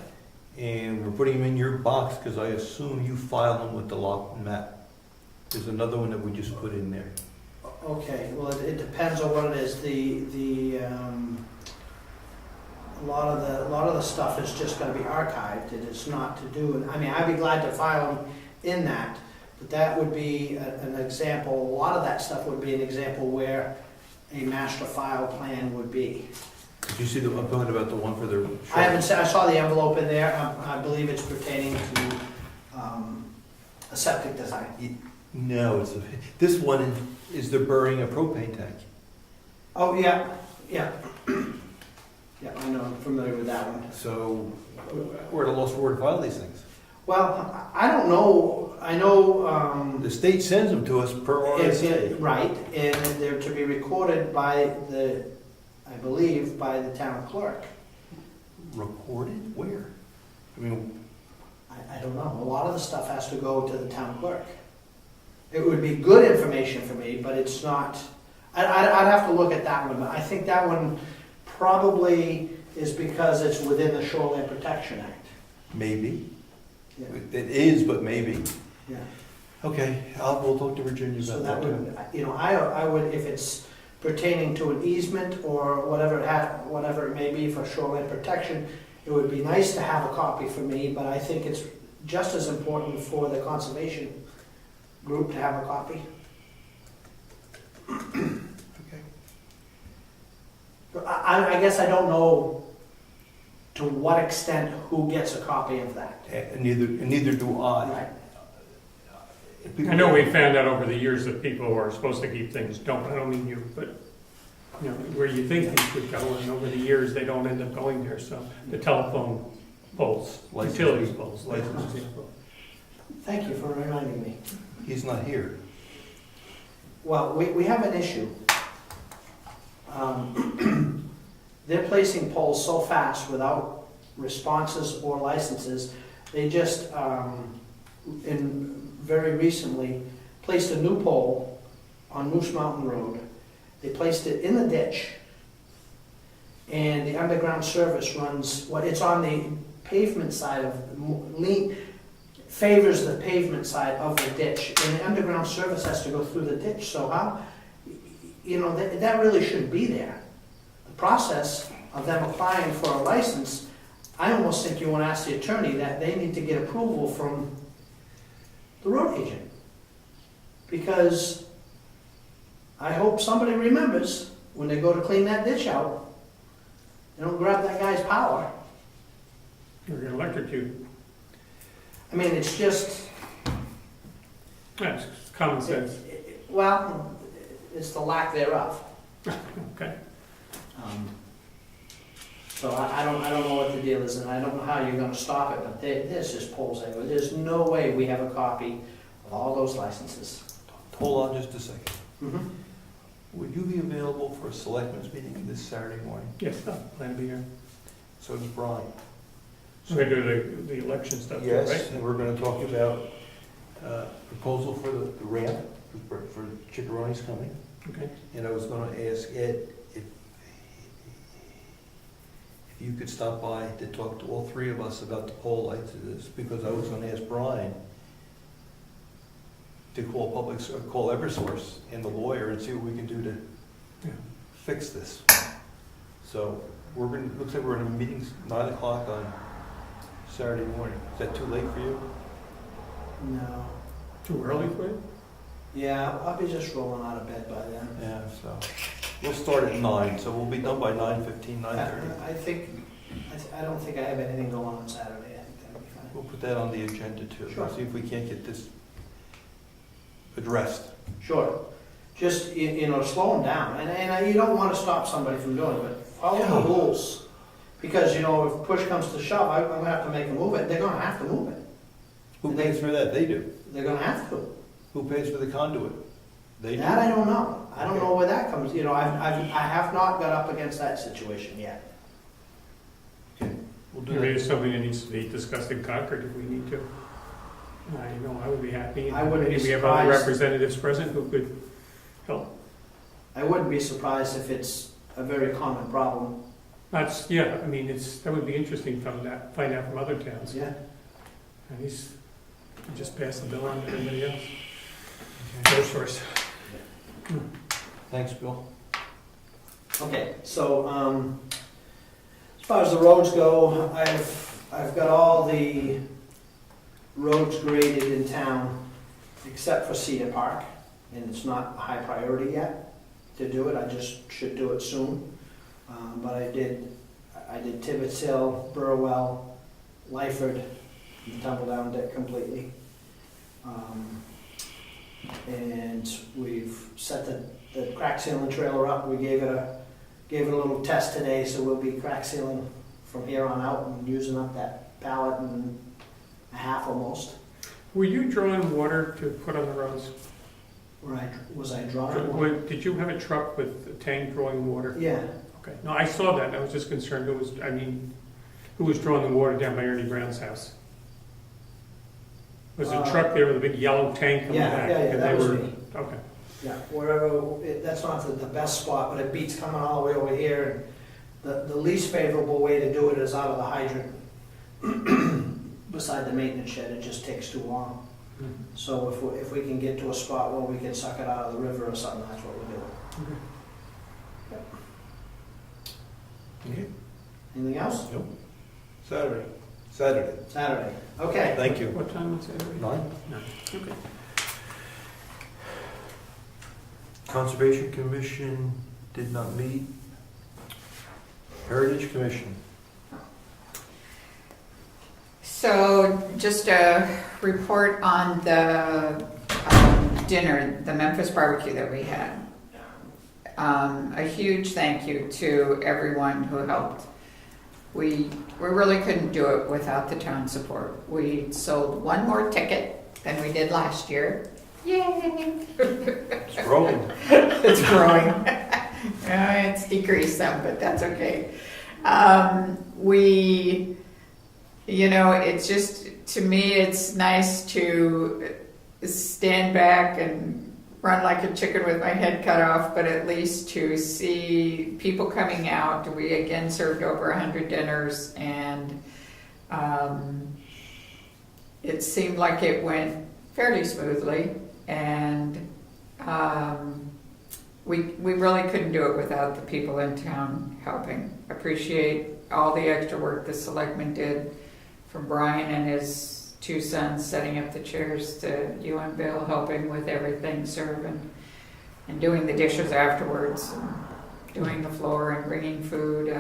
And we're putting them in your box because I assume you file them with the lot and map. There's another one that we just put in there. Okay, well, it depends on what it is. A lot of the stuff is just gonna be archived, it is not to do, I mean, I'd be glad to file them in that, but that would be an example, a lot of that stuff would be an example where a master file plan would be. Did you see the, I'm talking about the one for the. I haven't seen, I saw the envelope in there, I believe it's pertaining to, a septic design. No, this one is they're burying a propane tank. Oh, yeah. Yeah, I know, I'm familiar with that one. So we're at a loss for where to file these things. Well, I don't know, I know, The state sends them to us per RSA. right, and they're to be recorded by I believe, by the town clerk. Recorded? Where? I mean, I don't know, a lot of the stuff has to go to the town clerk. It would be good information for me, but it's not, I'd have to look at that one, but I think that one probably is because it's within the Shoreline Protection Act. maybe. Yeah. It is, but maybe. Yeah. Okay, we'll talk to Virginia So about that that too. would, I would, if it's pertaining to an easement or whatever it may be for shoreline protection, it would be nice to have a copy for me, but I think it's just as important for the conservation group to have a copy. Okay. I guess I don't know to what extent who gets a copy of that. And neither do I. Right. I know we found out over the years that people who are supposed to keep things don't, I don't mean you, but, you know, where you think things would go, and over the years, they don't end up going there, so the telephone poles, License. utilities poles, licenses. Thank you for reminding me. He's not here. Well, we have an issue. They're placing polls so fast without responses or licenses. They just, very recently, placed a new pole on Moose Mountain Road. They placed it in the ditch, and the underground service runs, it's on the pavement side of, favors the pavement side of the ditch, and the underground service has to go through the ditch, so how, that really shouldn't be there. The process of them applying for a license, I almost think you want to ask the attorney that they need to get approval from the road agent. Because I hope somebody remembers when they go to clean that ditch out, they don't grab that guy's power. You're gonna electrocute. I mean, it's just, That's common sense. well, it's the lack thereof. Okay. So I don't know what the deal is, and I don't know how you're gonna stop it, but there's just polls everywhere. There's no way we have a copy of all those licenses. Hold on just a second. Mm-hmm. Would you be available for a selectmen's meeting this Saturday morning? Yes, I plan to be here. So does Brian. So we do the election stuff, too, Yes, right? and we're gonna talk about proposal for the ramp for Chickarooni's coming. Okay. And I was gonna ask Ed if you could stop by to talk to all three of us about the poll licenses, because I was gonna ask Brian to call Eversource and the lawyer and see what we can do to Yeah. fix this. So looks like we're in a meeting 9 o'clock on Saturday morning. Is that too late for you? No. Too early for you? Yeah, I'll be just rolling out of bed by then. Yeah, so we'll start at 9, so we'll be done by 9:15, 9:30. I don't think I have anything going on Saturday. I think that'll be fine. We'll put that on the agenda too. Sure. See if we can't get this addressed. Sure. Just, slow them down. And you don't want to stop somebody from doing it, but follow the rules. Because, if push comes to shove, I'm going to have to make them move it. They're going to have to move it. Who pays for that? They do. They're going to have to. Who pays for the conduit? They do. That I don't know. I don't know where that comes, I have not got up against that situation yet. We'll do Maybe that. it's something that needs to be discussed in Concord if we need to. I would be happy. I wouldn't be Maybe we have other surprised. representatives present who could help. I wouldn't be surprised if it's a very common problem. That would be interesting to find out from other towns. Yeah. And he just passed the bill on to everybody else. No source. Thanks, Bill. Okay, so, as far as the roads go, I've got all the roads graded in town, except for Cedar Park, and it's not a high priority yet to do it, I just should do it soon. But I did Tibbetts Hill, Burwell, Lyford, and tumble down it completely. And we've set the crack sealing trailer up, we gave it a little test today, so we'll be crack sealing from here on out and using up that pallet and a half almost. Were you drawing water to put on the roads? Was I drawing? Did you have a truck with a tank drawing water? Yeah, Okay, no, I saw that, I was just concerned, who was drawing the water down by Ernie Brown's house? Was a truck there with a big yellow tank on the yeah, back? yeah, and that they was were- me. Okay, Yeah, wherever, that's not the best spot, but it beats coming all the way over here. And the least favorable way to do it is out of the hydrant beside the maintenance shed, it just takes too long. So if we can get to a spot where we can suck it out of the river or something, that's what we'll do. Okay. Anything else? Saturday. Saturday, okay. Thank you. what time was it? 9. No, okay. Conservation Commission did not meet. Heritage Commission. So just a report on the dinner, the Memphis barbecue that we had. A huge thank you to everyone who helped. We really couldn't do it without the town support. We sold one more ticket than we did last year. Yay! It's growing. It's growing. It's decreased some, but that's okay. It's just, to me, it's nice to stand back and run like a chicken with my head cut off, but at least to see people coming out. We again served over 100 dinners, and it seemed like it went fairly smoothly, and we really couldn't do it without the people in town helping. Appreciate all the extra work the selectmen did, from Brian and his 2 sons setting up the chairs, to you and Bill helping with everything, serving and doing the dishes afterwards, and doing the floor and bringing food.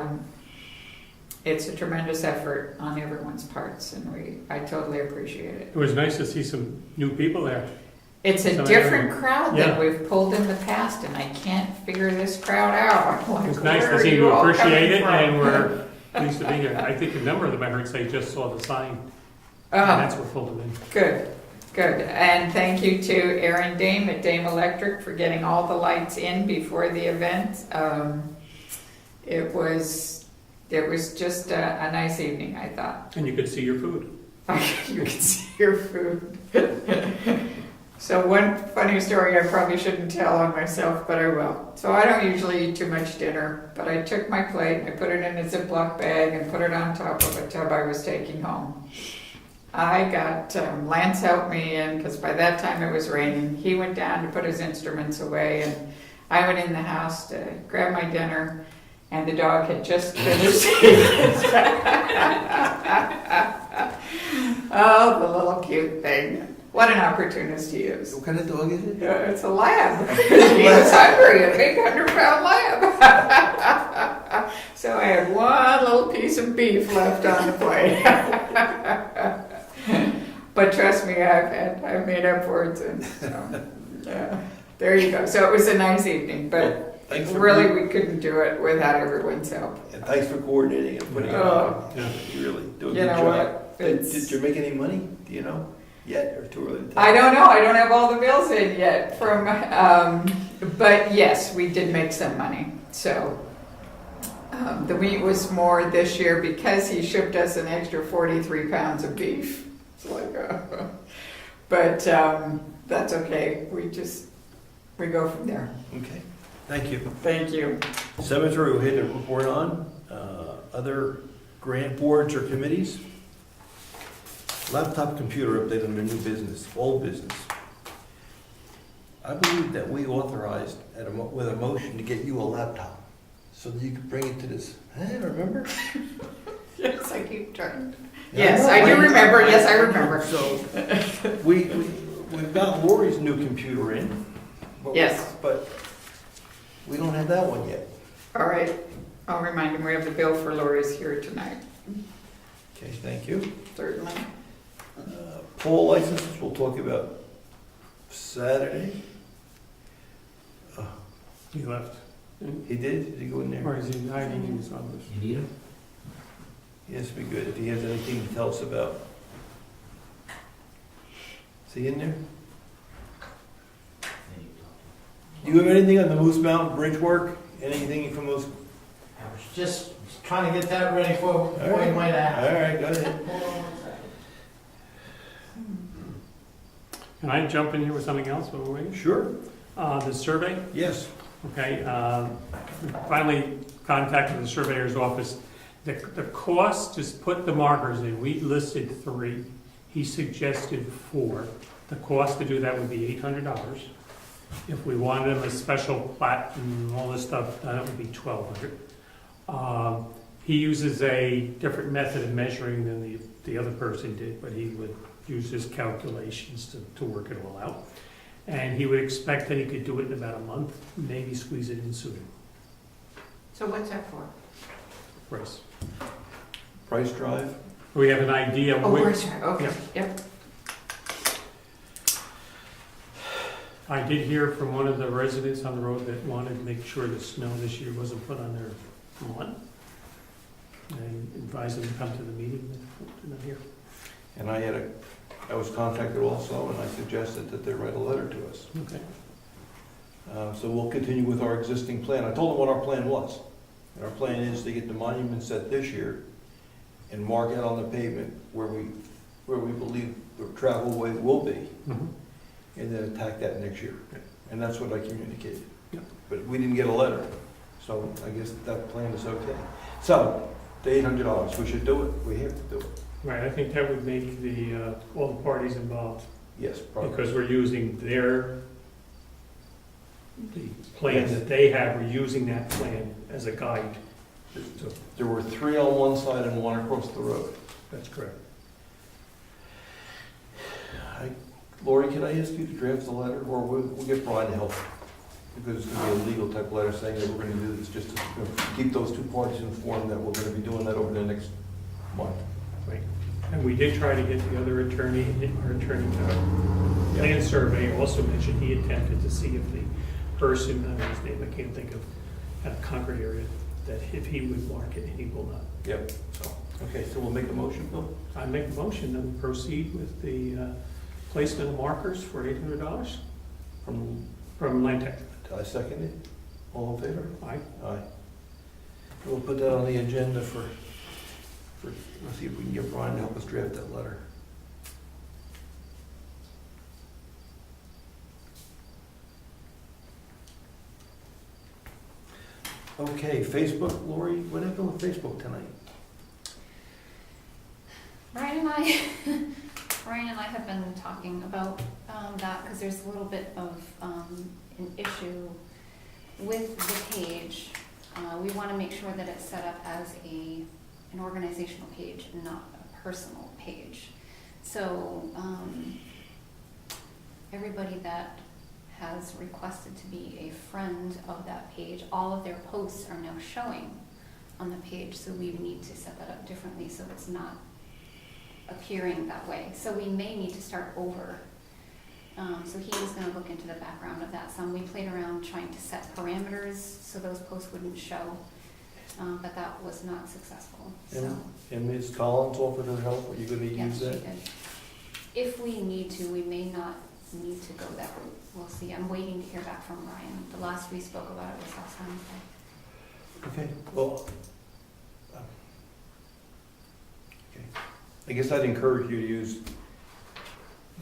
It's a tremendous effort on everyone's parts, and I totally appreciate it. It was nice to see some new people there. It's a Some different area. crowd Yeah. than we've pulled in the past, and I can't figure this crowd out. I'm like, It's nice where to are see you you all appreciate coming it, from? and we're pleased to be here. I think a number of them I heard say just saw the sign, and that's what pulled them in. Good. And thank you to Aaron Dame at Dame Electric for getting all the lights in before the event. It was just a nice evening, I thought. And you could see your food. You can see your food. So one funny story I probably shouldn't tell on myself, but I will. So I don't usually eat too much dinner, but I took my plate, I put it in a Ziploc bag and put it on top of a tub I was taking home. I got, Lance helped me in, because by that time it was raining. He went down to put his instruments away, and I went in the house to grab my dinner, and the dog had just finished eating. Oh, the little cute thing. What an opportunist he is. What kind of dog is it? Yeah, it's a lab. He was hungry, a big 100-pound lab. So I had one little piece of beef left on the plate. But trust me, I've made up for it since. So, yeah, there you go. So it was a nice evening, but Thanks for really we couldn't do it without everyone's help. And thanks for coordinating and putting it Oh. on. Yeah. You really do a You good know job. what? Did you make any money? Do you know? Yet, or too early to tell? I don't know. I don't have all the bills in yet from, but yes, we did make some money. So the wheat was more this year because he shipped us an extra 43 pounds of beef. It's like, but that's okay. We go from there. Okay, thank you. Thank you. Cemetery, we had to report on. Other grant boards or committees? Laptop computer update under new business, old business. I believe that we authorized with a motion to get you a laptop so that you could bring it to this. Remember? Yes, I keep trying. Yeah, Yes, no, I do remember, yes, I remember. So we've got Lori's new computer in. but- Yes. But we don't have that one yet. All right, I'll remind him we have the bill for Lori's here tonight, Okay, thank you. certainly. Poll licenses, we'll talk about Saturday. He left. He did? Did he go in there? Or is he hiding in his office? You need him? Yes, be good if he has anything to tell us about. Is he in there? Do you have anything on the Moose Mountain Bridge work? Anything from those? I was just trying to get that ready for you might All ask. right, go ahead. Hold on one second. Can I jump in here with something else while we're waiting? Sure. The survey, Yes. okay, we finally contacted the surveyor's office. The cost, just put the markers in, we listed 3, he suggested 4. The cost to do that would be $800. If we wanted him a special plat and all this stuff, that would be $1,200. He uses a different method of measuring than the other person did, but he would use his calculations to work it all out. And he would expect that he could do it in about a month, maybe squeeze it in sooner. So what's that for? Price. Price Drive. We have an idea. Oh, which- where's that? Okay, yep. I did hear from one of the residents on the road that wanted to make sure the snow this year wasn't put on their lawn. I advised them to come to the meeting, they're not here. And I was contacted also, and I suggested that they write a letter to us. Okay. So we'll continue with our existing plan. I told them what our plan was. And our plan is to get the monument set this year and mark out on the pavement where we believe the travel way will be, Mhm. and then attack that next year. And that's what I communicated. Yep. But we didn't get a letter, so I guess that plan is okay. So, the $800, we should do it. We have to do it. Right, I think that would make all the parties involved, Yes, probably. because we're using the plan that they have, we're using that plan as a guide. So, There were 3 on one side and 1 across the road. that's correct. Lori, can I ask you to draft the letter, or we'll get Brian to help? Because it's gonna be a legal type letter saying that we're gonna do this, just to keep those 2 parties informed that we're gonna be doing that over the next month. Right. And we did try to get the other attorney, our attorney, land surveyor also mentioned he attempted to see if the person, I don't know his name, I can't think of, at a Concord area, that if he would mark it, and he will not. Yep. So, okay, so we'll make a motion, Bill? I make a motion that we proceed with the placement of markers for $800 from Land Tech. I second it. All in favor? Aye. Aye. We'll put that on the agenda for, let's see if we can get Brian to help us draft that letter. Okay, Facebook, Lori, what happened with Facebook tonight? Brian and I have been talking about that because there's a little bit of an issue with the page. We want to make sure that it's set up as an organizational page and not a personal page. So everybody that has requested to be a friend of that page, all of their posts are now showing on the page, so we need to set that up differently so it's not appearing that way. So we may need to start over. So he was going to look into the background of that some. We played around trying to set parameters so those posts wouldn't show, but that was not successful. So And Ms. Collins offered her help, are you gonna yes, use she that? did. If we need to, we may not need to go that route. We'll see. I'm waiting to hear back from Ryan. The last we spoke about it was last Wednesday. Okay, well, okay. I guess I'd encourage you to use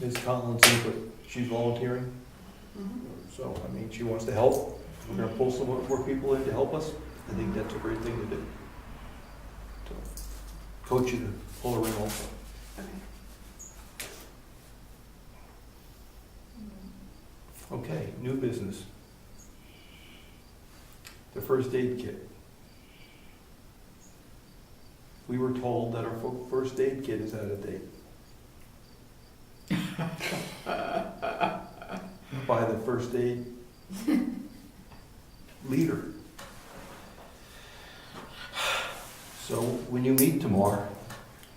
Ms. Collins' input. She's volunteering, so, I mean, she wants to help. We're gonna pull some more people in to help us. I think that's a great thing to do. So, coach you to pull her in also. Okay. Okay, new business. The first aid kit. We were told that our first aid kit is out of date. By the first aid leader. So when you meet tomorrow,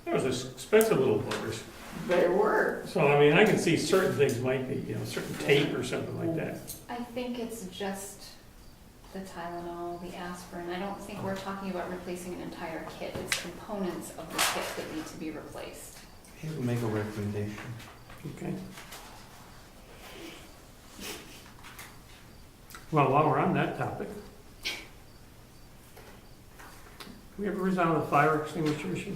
Those are expensive little boogers. They were. So, I mean, I can see certain things might be, certain tape or something like that. I think it's just the Tylenol, the aspirin. I don't think we're talking about replacing an entire kit. It's components of the kit that need to be replaced. he'll make a recommendation. Okay. Well, while we're on that topic, we ever resolve the fire extinguisher issue?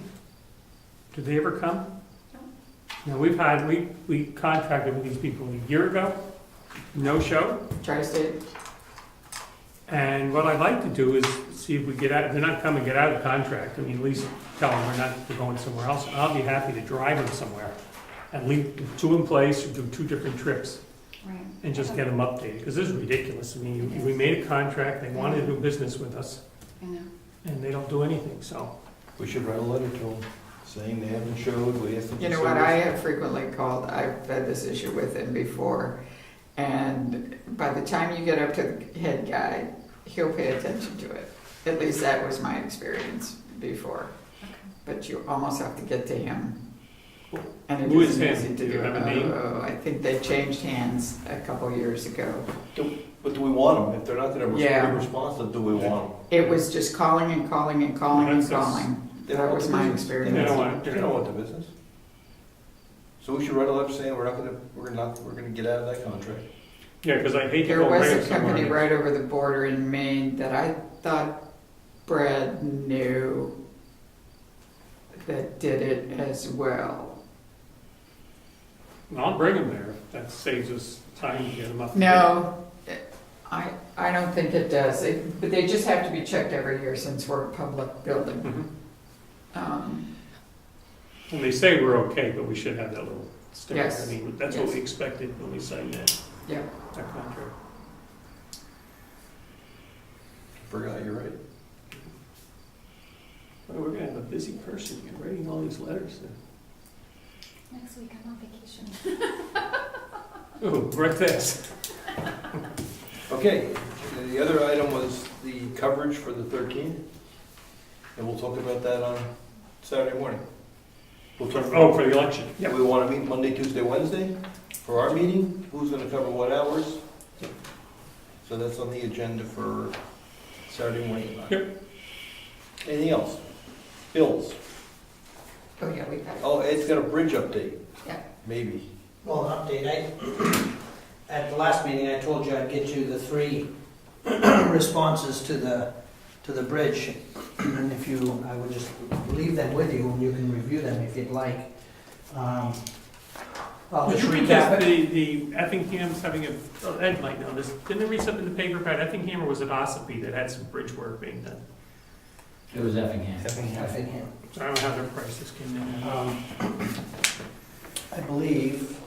Did they ever come? No. We contracted with these people a year ago, no show. Tri-State. And what I'd like to do is see if we get out, if they're not coming, get out of the contract. I mean, at least tell them we're going somewhere else. I'll be happy to drive them somewhere and leave 2 in place or do 2 different trips Right. and just get them updated. Because this is ridiculous. I mean, we made a contract, they wanted to do business with us, I know. and they don't do anything, so. We should write a letter to them saying they haven't showed, we asked them to You know what, service. I have frequently called, I've had this issue with him before, and by the time you get up to the head guy, he'll pay attention to it. At least that was my experience before. But you almost have to get to him. And it Who is isn't him? easy to Do you do. have a name? I think they changed hands a couple years ago. But do we want them? If they're not gonna Yeah. be responsive, do we want them? It was just calling and calling and calling and That's- calling. They don't That want was the my business. experience. They don't want it. They don't want the business. So we should write a letter saying we're gonna get out of that contract. Yeah, because I hate to There go was bring a somewhere. company right over the border in Maine that I thought Brad knew that did it as well. I'll bring them there. That saves us time to get them up. to No, I don't think it does. But they just have to be checked every year since we're a public date. building. Mhm. And they say we're okay, but we should have that little sticker. Yes. I mean, that's what Yes. we expected when we signed that Yeah. contract. Forgot, you're right. Well, we're gonna have a busy person here writing all these letters. Next week I'm on vacation. Ooh, right this. Okay, the other item was the coverage for the 13th. And we'll talk about that on Saturday morning. We'll talk Oh, for the election. Yeah, we want to meet Monday, Tuesday, Wednesday for our meeting. Who's going to cover what hours? So that's on the agenda for Saturday morning. Yep. Anything else? Bills. Oh, yeah, we got it. Oh, Ed's got a bridge update. Yeah. Maybe. Well, an update, at the last meeting, I told you I'd get you the 3 responses to the bridge. And if you, I would just leave them with you and you can review them if you'd like. I'll just recap it. The Effingham's having Ed might know this. Didn't they read something in the paper about Effingham, or was it Ossipee that had some bridge work being done? It was Effingham. Effingham. So I don't know how their prices came in. I believe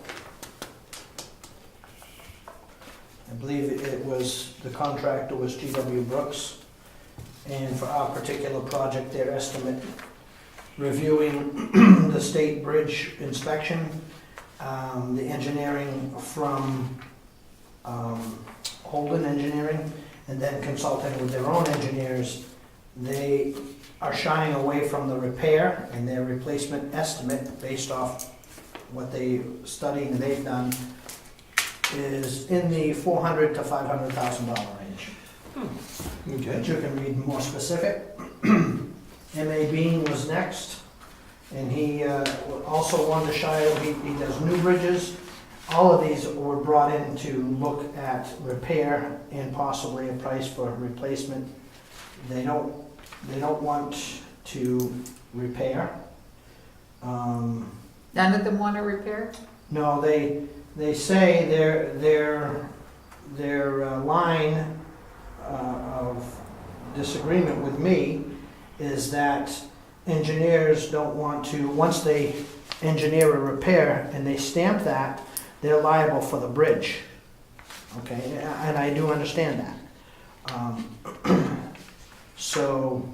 it was, the contractor was G.W. Brooks. And for our particular project, their estimate, reviewing the state bridge inspection, the engineering from Holden Engineering, and then consulting with their own engineers, they are shying away from the repair, and their replacement estimate, based off what they studying they've done, is in the $400,000 to $500,000 range. Okay. But you can read more specific. M.A. Bean was next, and he also wanted to shy, he does new bridges. All of these were brought in to look at repair and possibly a price for replacement. They don't want to repair. None of them want to repair? No, they say their line of disagreement with me is that engineers don't want to, once they engineer a repair and they stamp that, they're liable for the bridge. okay, and I do understand that. So,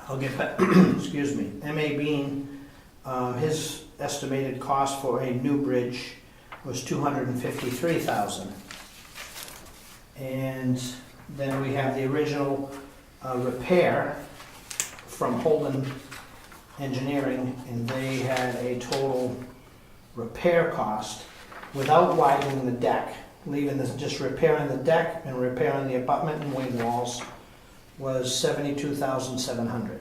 I'll get back, excuse me, M.A. Bean, his estimated cost for a new bridge was $253,000. And then we have the original repair from Holden Engineering, and they had a total repair cost without widening the deck, leaving this, just repairing the deck and repairing the abutment and wing walls, was $72,700.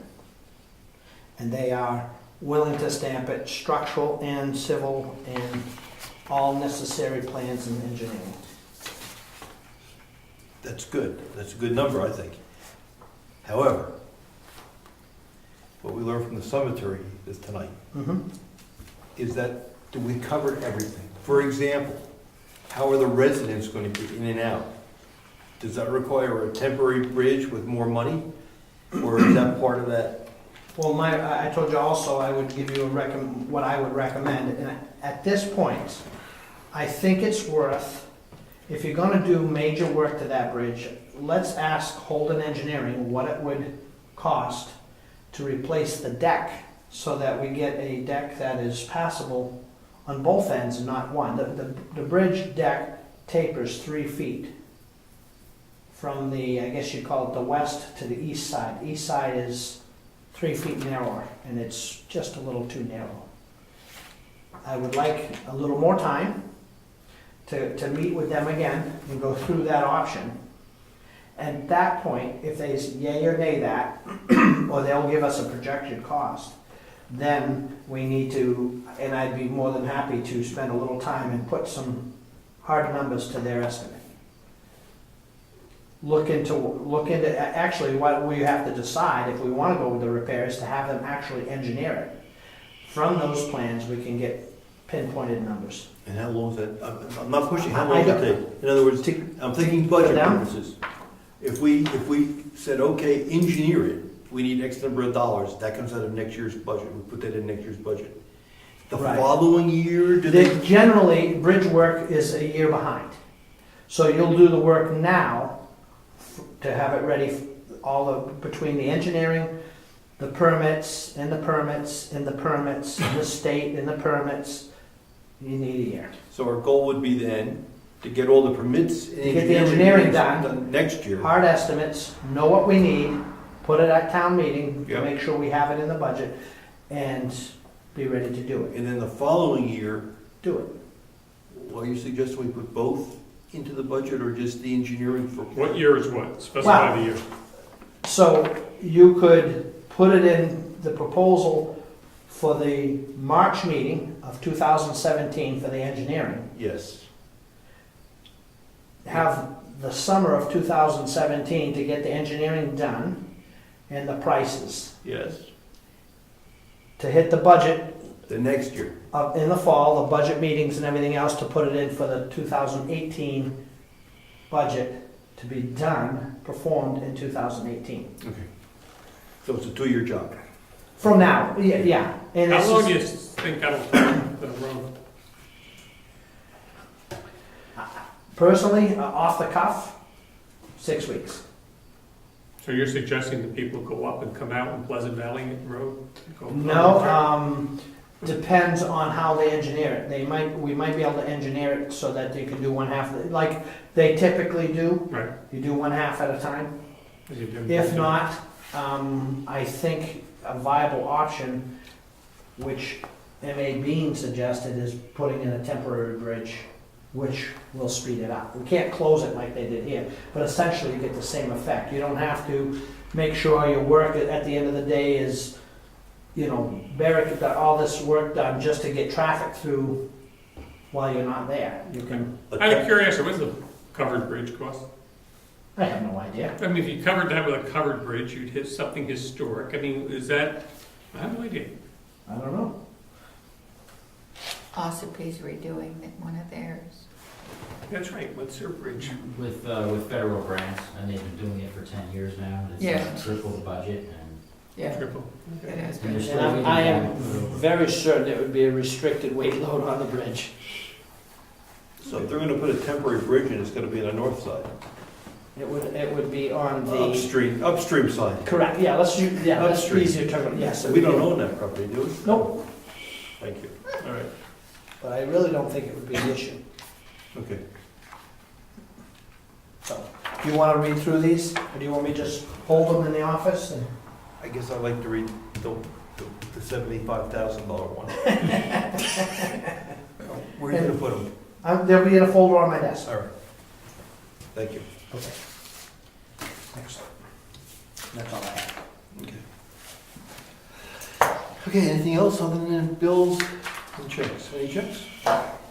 And they are willing to stamp it, structural and civil, and all necessary plans and engineering. That's good. That's a good number, I think. However, what we learned from the cemetery this tonight is that we covered everything. For example, how are the residents going to get in and out? Does that require a temporary bridge with more money? Or is that part of that? Well, I told you also I would give you what I would recommend. And at this point, I think it's worth, if you're gonna do major work to that bridge, let's ask Holden Engineering what it would cost to replace the deck so that we get a deck that is passable on both ends and not one. The bridge deck tapers 3 feet from the, I guess you'd call it the west to the east side. East side is 3 feet narrower, and it's just a little too narrow. I would like a little more time to meet with them again and go through that option. At that point, if they say yay or nay that, or they'll give us a projected cost, then we need to, and I'd be more than happy to spend a little time and put some hard numbers to their estimate. Look into, actually what we have to decide if we want to go with the repairs, to have them actually engineer it. From those plans, we can get pinpointed numbers. And how long is that? I'm not pushing, how long does it take? In other words, I'm thinking budget purposes. If we said, okay, engineer it, we need X number of dollars, that comes out of next year's budget, we put that in next year's budget. The Right. following year, do they? Generally, bridge work is a year behind. So you'll do the work now to have it ready, between the engineering, the permits, and the permits, and the permits, and the state, and the permits, you need a year. So our goal would be then to get all the permits and Get the engineering done. next year. Hard estimates, know what we need, put it at town meeting, Yep. make sure we have it in the budget, and be ready to do it. And then the following year, Do it. well, you suggest we put both into the budget or just the engineering for? What year is what? Specify the year. So you could put it in the proposal for the March meeting of 2017 for the engineering. Yes. Have the summer of 2017 to get the engineering done and the prices. Yes. To hit the budget The next year. in the fall, the budget meetings and everything else, to put it in for the 2018 budget to be done, performed in 2018. Okay. So it's a 2-year job. From now, yeah. And How this long is- do you think that'll take, the road? Personally, off the cuff, 6 weeks. So you're suggesting that people go up and come out in Pleasant Valley Road? Go- No, depends on how they engineer it. We might be able to engineer it so that they can do one half, like they typically do. Right. You do one half at a time. As you do. If not, I think a viable option, which M.A. Bean suggested, is putting in a temporary bridge, which will speed it up. We can't close it like they did here, but essentially you get the same effect. You don't have to make sure your work at the end of the day is, Barrick got all this work done just to get traffic through while you're not there. You can, I'm curious, what's the covered bridge cost? I have no idea. I mean, if you covered that with a covered bridge, you'd hit something historic. I mean, is that, I have no idea. I don't know. Ossipee's redoing one of theirs. That's right, what's their bridge? With federal grants, and they've been doing it for 10 years now, and Yeah. it's triple the budget, and Yeah, Triple. it has and been. they're still And waiting I am back for- very certain it would be a restricted weight load on the bridge. So if they're gonna put a temporary bridge in, it's gonna be on the north side. It would be on the, Upstream side. correct, yeah, that's Upstream. easier to, yes. We don't own that property, do we? Nope, Thank you. All right, but I really don't think it would be an issue. okay. So, do you want to read through these, or do you want me to just hold them in the office? And I guess I'd like to read the $75,000 one. Where are you gonna put them? They'll be in a folder on my desk. All right. Thank you. Okay. Excellent. That's all I have. Okay. Okay, anything else other than bills and checks? Any checks?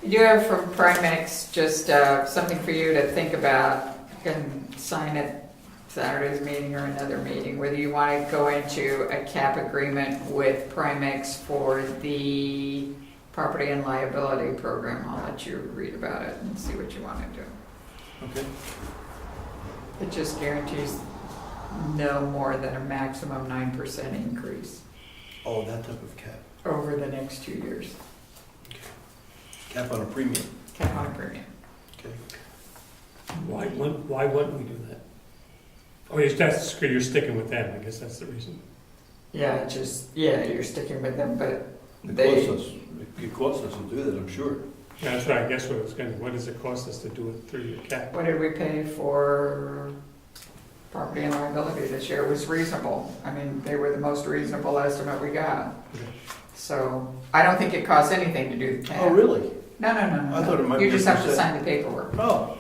You have from Primex, just something for you to think about. You can sign at Saturday's meeting or another meeting, whether you want to go into a cap agreement with Primex for the property and liability program. I'll let you read about it and see what you want to do. Okay. It just guarantees no more than a maximum 9% increase Oh, that type of cap. over the next 2 years. Cap on a premium. Cap on a premium. Okay. Why wouldn't we do that? Oh, you're sticking with them, I guess that's the reason. Yeah, you're sticking with them, but It costs us to do that, I'm sure. Yeah, that's right, I guess what does it cost us to do it through your cap? what did we pay for property and liability this year? It was reasonable. I mean, they were the most reasonable estimate we got. Okay. So I don't think it costs anything to do the cap. Oh, really? No. I thought it might You be just have to 1%. sign the paperwork. Oh,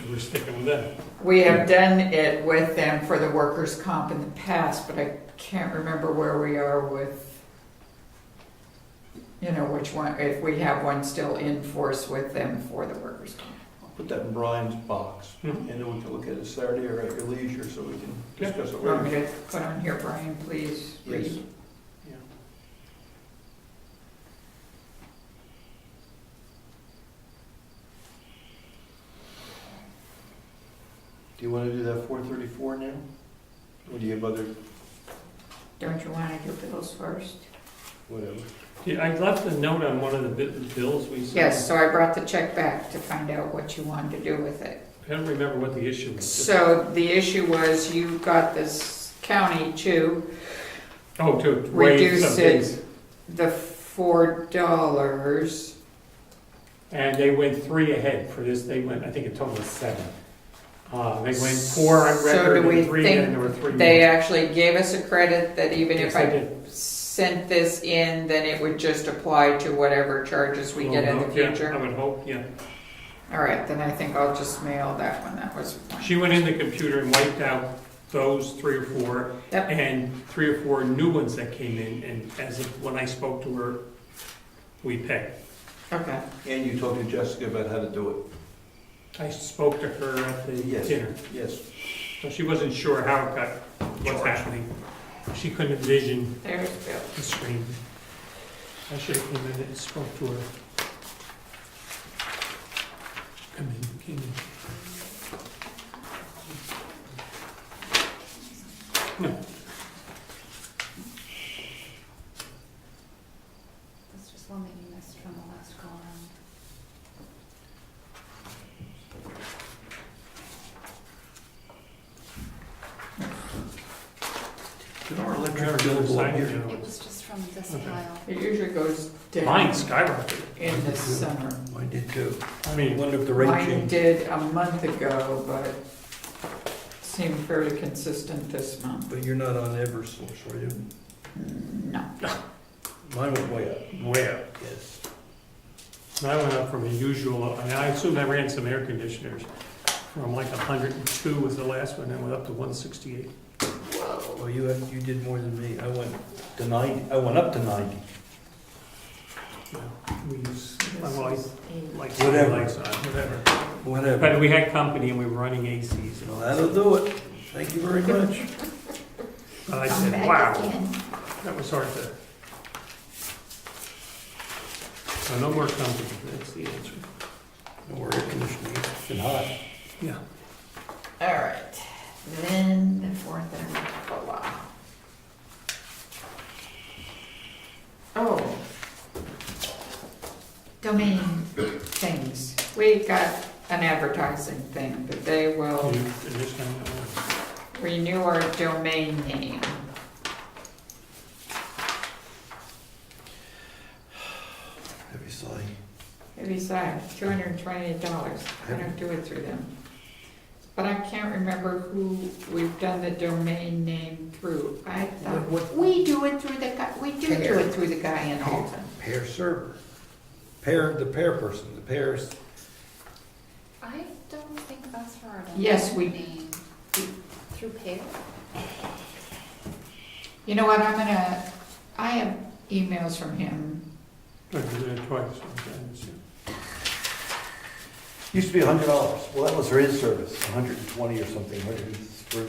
We're sticking with them. We have done it with them for the workers' comp in the past, but I can't remember where we are with, which one, if we have one still in force with them for the workers' comp. I'll put that in Brian's box, Mhm. and then we can look at it Saturday or at your leisure, so we can Yeah. discuss it You want me later. to put on here, Brian, please Yes. read? Yeah. Do you wanna do that 434 now? Or do you have other, Don't you want to do bills first? whatever? Yeah, I left a note on one of the bills we sent. Yes, so I brought the check back to find out what you wanted to do with it. I don't remember what the issue was. So the issue was you got this county to Oh, to waive reduce some things. the $4. And they went 3 ahead for this, they went, I think a total of 7. They went 4 on So record do we and 3, think and there were 3 They more. actually gave us a credit that even Yes, if they I did. sent this in, then it would just apply to whatever charges we get in the Yeah, I future? would hope, yeah. All right, then I think I'll just mail that one, that was fine. She went in the computer and wiped out those 3 or 4, Yep. and 3 or 4 new ones that came in, and as of when I spoke to her, we paid. Okay, And you talked to Jessica about how to do it? I spoke to her at the Yes. dinner, Yes. so she wasn't sure how it got, what's happening. She couldn't envision there's Bill. the screen. I should have come in and spoke to her. Come in, came in. No, That's just one that you missed from the last go around. Did our electric Never bill really go up signed here? it. It was just from this Okay. file. It usually goes down mine skyrocketed. in the summer. Mine did too. I I mean, wonder if the rate Mine changed. did a month ago, but seemed fairly consistent this month. But you're not on Eversource, are you? No. Mine went way up. where? Yes. I went up from a usual, I assume I ran some air conditioners, from like 102 was the last one, I went up to 168. Oh, you did more than me. I went to 90. I went up to 90. You know, we use, my wife, like, Whatever. lights on, whatever. Whatever. But we had company and we were running ACs and all Well, that. that'll do it. Thank you very much. But I Come said, back wow, again. that was hard to. So no more company, that's the answer. No more air conditioning. It's been hot. Yeah. All right, then the fourth and COLA. Oh. Domain things. We got an advertising thing, but they will This time, renew our domain name. Heavy sigh. Besides, $228. I don't do it through them. But I can't remember who we've done the domain name through. I thought, we do it through the guy, we do it through the guy in Alton. Pair server. The pair person, the pairs. I don't think that's for our Yes, we- name. Through Pear? You know what, I have emails from him. I did it twice. Okay. Used to be $100. Well, that was for his service, 120 or something, for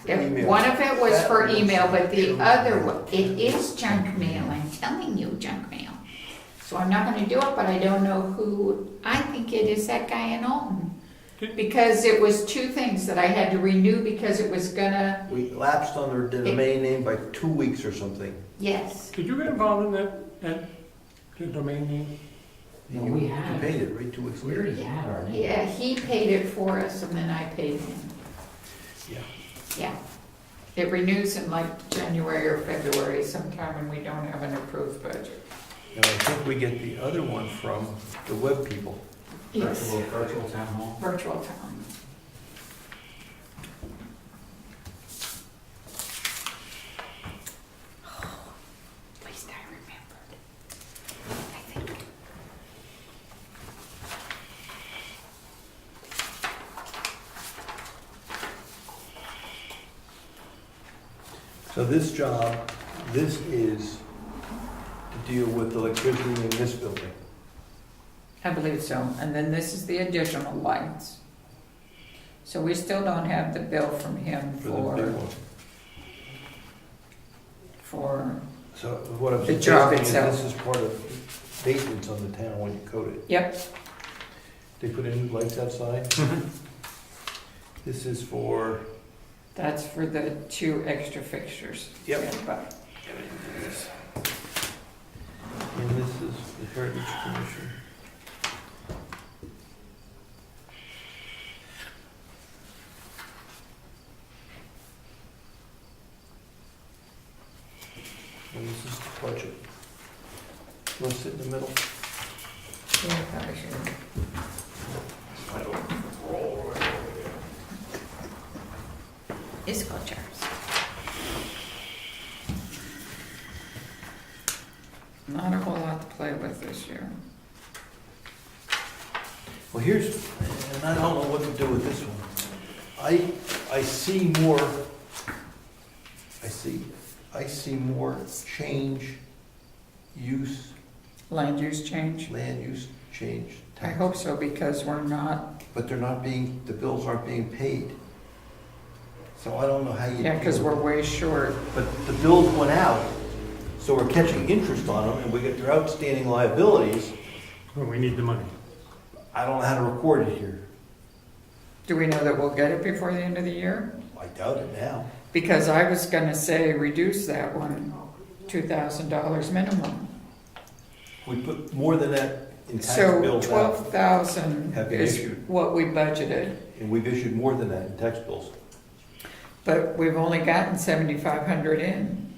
email. One of it was That for was- email, but the other one, it is junk mail, I'm telling you, junk mail. So I'm not gonna do it, but I don't know who, I think it is that guy in Alton. Because it was two things that I had to renew because it was gonna, We lapsed on the domain name by 2 weeks or something. yes. Did you get involved in that the domain name? No, we You have. paid it, right, 2 weeks We later. already had our name. Yeah, he paid it for us and then I paid him. Yeah. Yeah. It renews in like January or February sometime when we don't have an approved budget. And I think we get the other one from the web people. Yes. Virtual town hall. Virtual town. At least I remembered. I think. So this job, this is to deal with electricity in this building. I believe so. And then this is the additional lights. So we still don't have the bill from him For the big one. for, So what I'm The job suggesting is itself. this is part of maintenance on the town when you code it. yep, They put in lights outside. This is for, that's for the 2 extra fixtures. Yep. Yeah, but and this is the Heritage Commission. And this is the budget. Want to sit in the middle? yeah, probably should. Musical chairs. Not a whole lot to play with this year. Well, here's, and I don't know what to do with this one. I see more, I see more change, use, Land use change? land use change. I hope so, because we're not, But they're not being, the bills aren't being paid. So I don't know how you. yeah, because deal we're with it. way short. But the bills went out, so we're catching interest on them, and we get their outstanding liabilities. Well, we need the money. I don't know how to record it here. Do we know that we'll get it before the end of the year? I doubt it now. Because I was gonna say reduce that one, $2,000 minimum. We put more than that in tax So bills out, 12,000 Have been is issued. what we budgeted, and we've issued more than that in tax bills. but we've only gotten 7,500 in.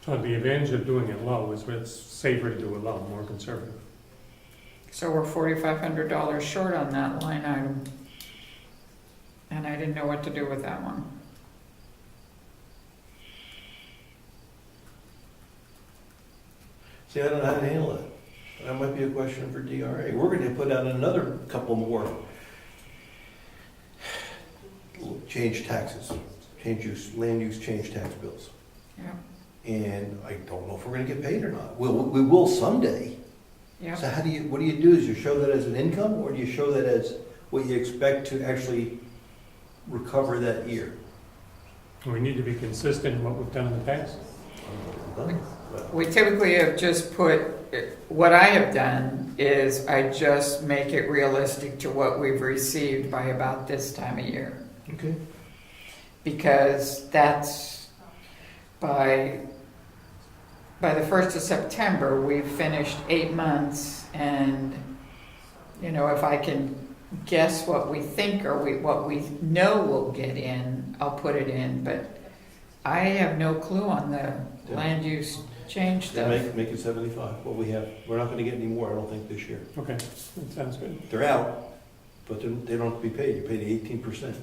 So the advantage of doing it low is it's safer to do it low, more conservative. So we're $4,500 short on that line item. And I didn't know what to do with that one. See, I don't know how to handle it. That might be a question for DRA. We're gonna put out another couple more change taxes, change use, land use change tax bills. Yeah, And I don't know if we're gonna get paid or not. We will someday. yeah. So what do you do? Is you show that as an income, or do you show that as what you expect to actually recover that year? We need to be consistent in what we've done in the past. We typically have just put, what I have done is I just make it realistic to what we've received by about this time of year. Okay. Because that's by by the 1st of September, we've finished 8 months, and, you know, if I can guess what we think or what we know we'll get in, I'll put it in, but I have no clue on the Yeah. land use change stuff. Make it 75, what we have. We're not gonna get any more, I don't think, this year. Okay, that sounds good. They're out, but they don't have to be paid. You pay the 18%.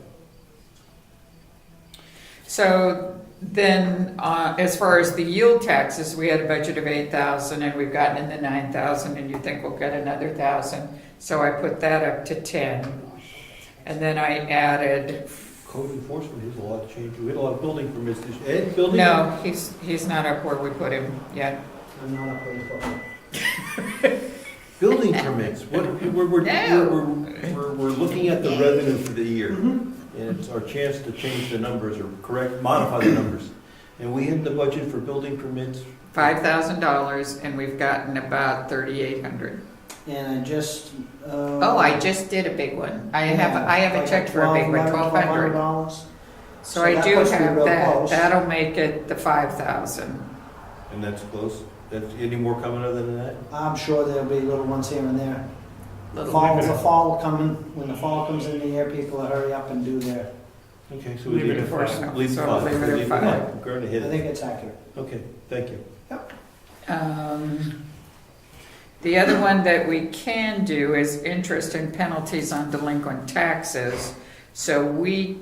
So then, as far as the yield taxes, we had a budget of 8,000 and we've gotten in the 9,000, and you think we'll get another 1,000. So I put that up to 10. And then I added, Code enforcement, there's a lot of change. We had a lot of building permits this year. Ed, building? no, he's not up where we put him yet. I'm not up with it. Building permits. We're looking at the revenue for the year. Mhm. And it's our chance to change the numbers or modify the numbers. And we hit the budget for building permits. $5,000, and we've gotten about 3,800. And I just. Oh, I just did a big one. I haven't checked for a big one, $1,200. So I that do puts me have real that. close. That'll make it the 5,000. And that's close. Any more coming other than that? I'm sure there'll be little ones here and there. Little The fall coming, when the fall comes in the air, people will hurry up and do their, Okay, so Leave we it leave at it five. five. Leave it So five. leave it at Leave it five. five. We're going to I hit it. think it's accurate. Okay, thank you. The other one that we can do is interest and penalties on delinquent taxes. So we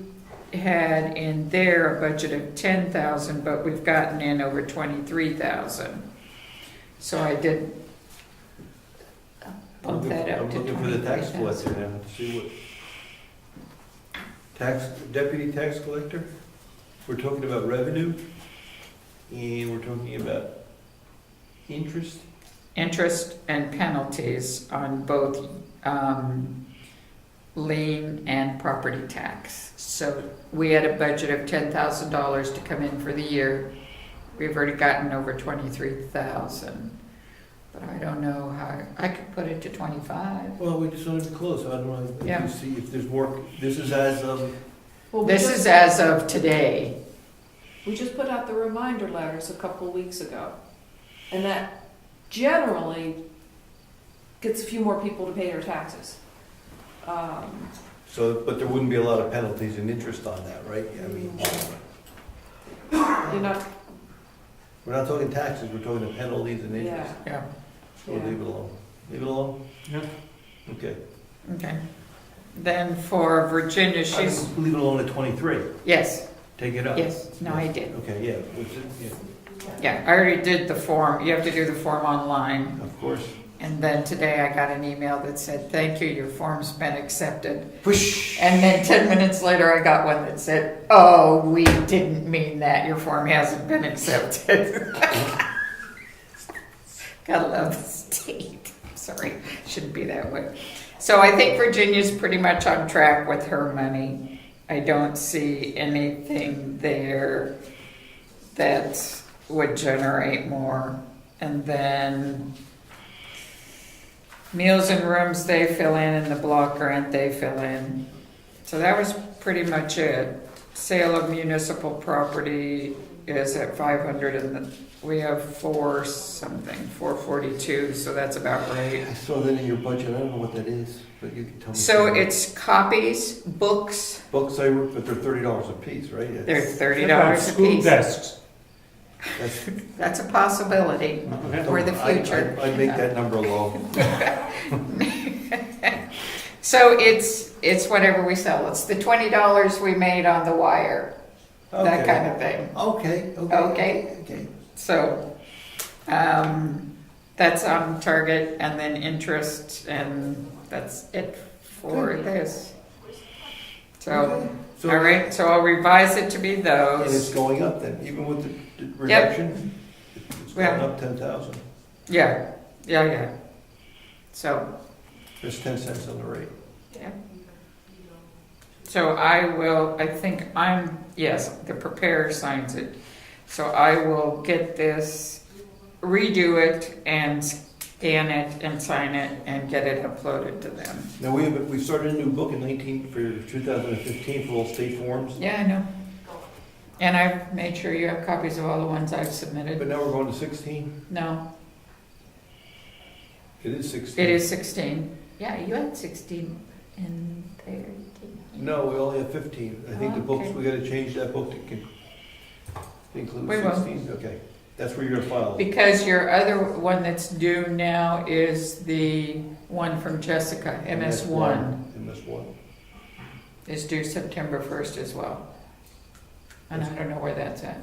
had in there a budget of 10,000, but we've gotten in over 23,000. So I did bump that up to I'm looking for the tax 23,000. collector now, to see what, deputy tax collector? We're talking about revenue, and we're talking about interest. Interest and penalties on both lien and property tax. So we had a budget of $10,000 to come in for the year. We've already gotten over 23,000. But I don't know how, I could put it to 25. Well, we just don't even close, I don't know, Yeah. to see if there's more, this is as of, Well, This is as of today. we just put out the reminder letters a couple of weeks ago, and that generally gets a few more people to pay their taxes. so, but there wouldn't be a lot of penalties and interest on that, right? I mean, You're not, we're not talking taxes, we're talking the penalties and interest. yeah, Yeah, So we'll yeah. leave it alone. Leave it alone? Yeah. Okay. okay. Then for Virginia, I she's, can leave it alone at 23. yes, Take it up. yes, no, I did. Okay, yeah, what's it, yeah, Yeah, I already did the form. You have to do the form online. of course. And then today I got an email that said, thank you, your form's been accepted. Whoosh. And then 10 minutes later, I got one that said, oh, we didn't mean that. Your form hasn't been accepted. Gotta love the state. Sorry, shouldn't be that way. So I think Virginia's pretty much on track with her money. I don't see anything there that would generate more. And then meals and rooms, they fill in, and the block grant, they fill in. So that was pretty much it. Sale of municipal property is at 500, and we have 442, so that's about right. I saw that in your budget, I don't know what that is, but you can tell me. So it's copies, books, Books, but they're $30 a piece, right? they're That's- $30 a School piece. desks. that's- That's a possibility for the future. I'd make that number low. So it's whatever we sell. It's the $20 we made on the wire, that Okay. kind of thing. Okay, Okay. okay. So that's on target, and then interest, and that's it for this. So, So- all right, so I'll revise it to be And it's those. going up then, even with the reduction? It's going Yeah. up 10,000. Yeah. So, There's 10 cents on the rate. yeah. So yes, the preparer signs it. So I will get this, redo it, and scan it, and sign it, and get it uploaded to them. Now, we started a new book in 2015 for all state forms. Yeah, I know. And I've made sure you have copies of all the ones I've submitted. But now we're going to 16? No, It is 16. it is 16. Yeah, you had 16 in there. No, we only have 15. I think the books, Okay. we gotta change that book to include We will. 16. Okay, that's where you're gonna file it. Because your other one that's due now is the one from Jessica, MS1, MS1. is due September 1st as well. And I don't know where that's at.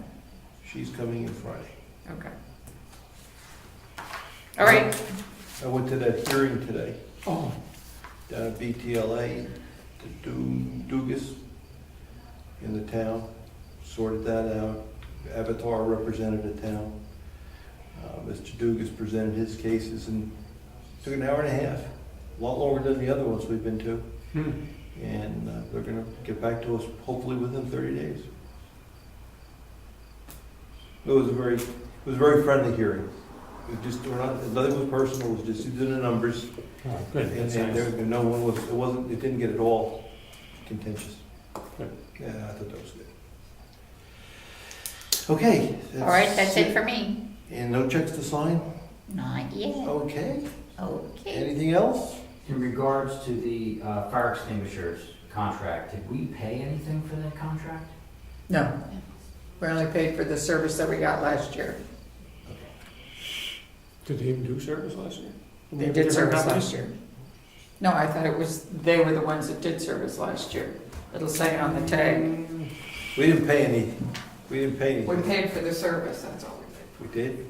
She's coming in Friday. Okay. All right, I went to that hearing today Oh, down at BTLA, to Dugas in the town, sorted that out. Avatar represented the town. Mr. Dugas presented his cases and took an hour and a half, a lot longer than the other ones we've been to. And they're gonna get back to us hopefully within 30 days. It was a very friendly hearing. It just, nothing was personal, it was just, these are the numbers. oh, good, And that's and nice. there, no one was, it didn't get at all contentious. Good. Yeah, I thought that was good. Okay. all right, that's it for me. And no checks to sign? Not yet. Okay. Okay. Anything else? In regards to the fire extinguishers contract, did we pay anything for that contract? No, we only paid for the service that we got last year. Did they even do service last year? They did service last year. No, I thought it was, they were the ones that did service last year. It'll say on the tag. We didn't pay anything. We didn't pay We anything. paid for the service, that's all we did. We did?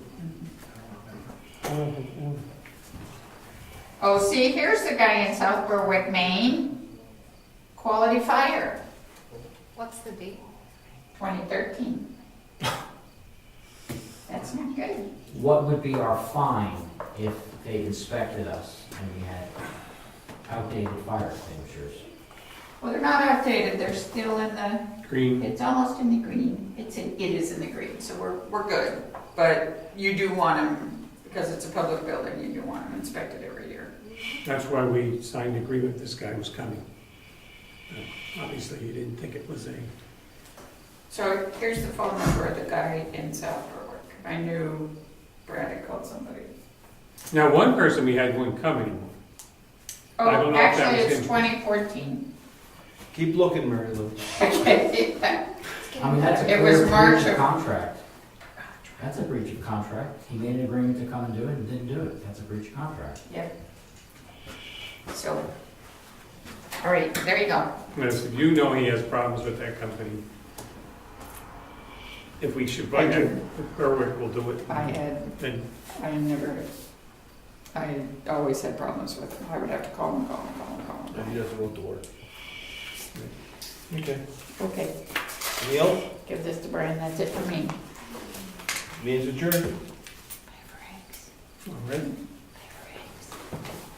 Oh, see, here's the guy in South Berwick, Maine. Quality Fire, What's the date? 2013. That's not good. What would be our fine if they inspected us and we had outdated fire extinguishers? Well, they're not outdated, they're still in the, Green, it's almost in the green. It is in the green, so we're good. But you do want them, because it's a public building, you do want them inspected every year. that's why we signed the agreement this guy was coming. Obviously, he didn't think it was a, So here's the phone number of the guy in South Berwick. I knew Brad had called somebody. now, one person we had wouldn't come anymore. I don't Oh, know if that actually, was it's him. 2014. Keep looking, Mary Lou. Okay. I mean, that's a It clear was breach March of of- contract. That's a breach of contract. He made an agreement to come and do it and didn't do it. That's a breach of contract. Yep. So, all right, there you go. Yes, if you know he has problems with that company, if we should buy I that, do. if Berwick will do it, I always had problems with it. I would have to call him. And he doesn't want to work. Okay. Okay, Anything else? give this to Brian, that's it for me. Means adjourned. all right?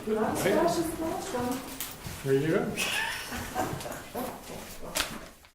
Not as fast as the last one. There you go.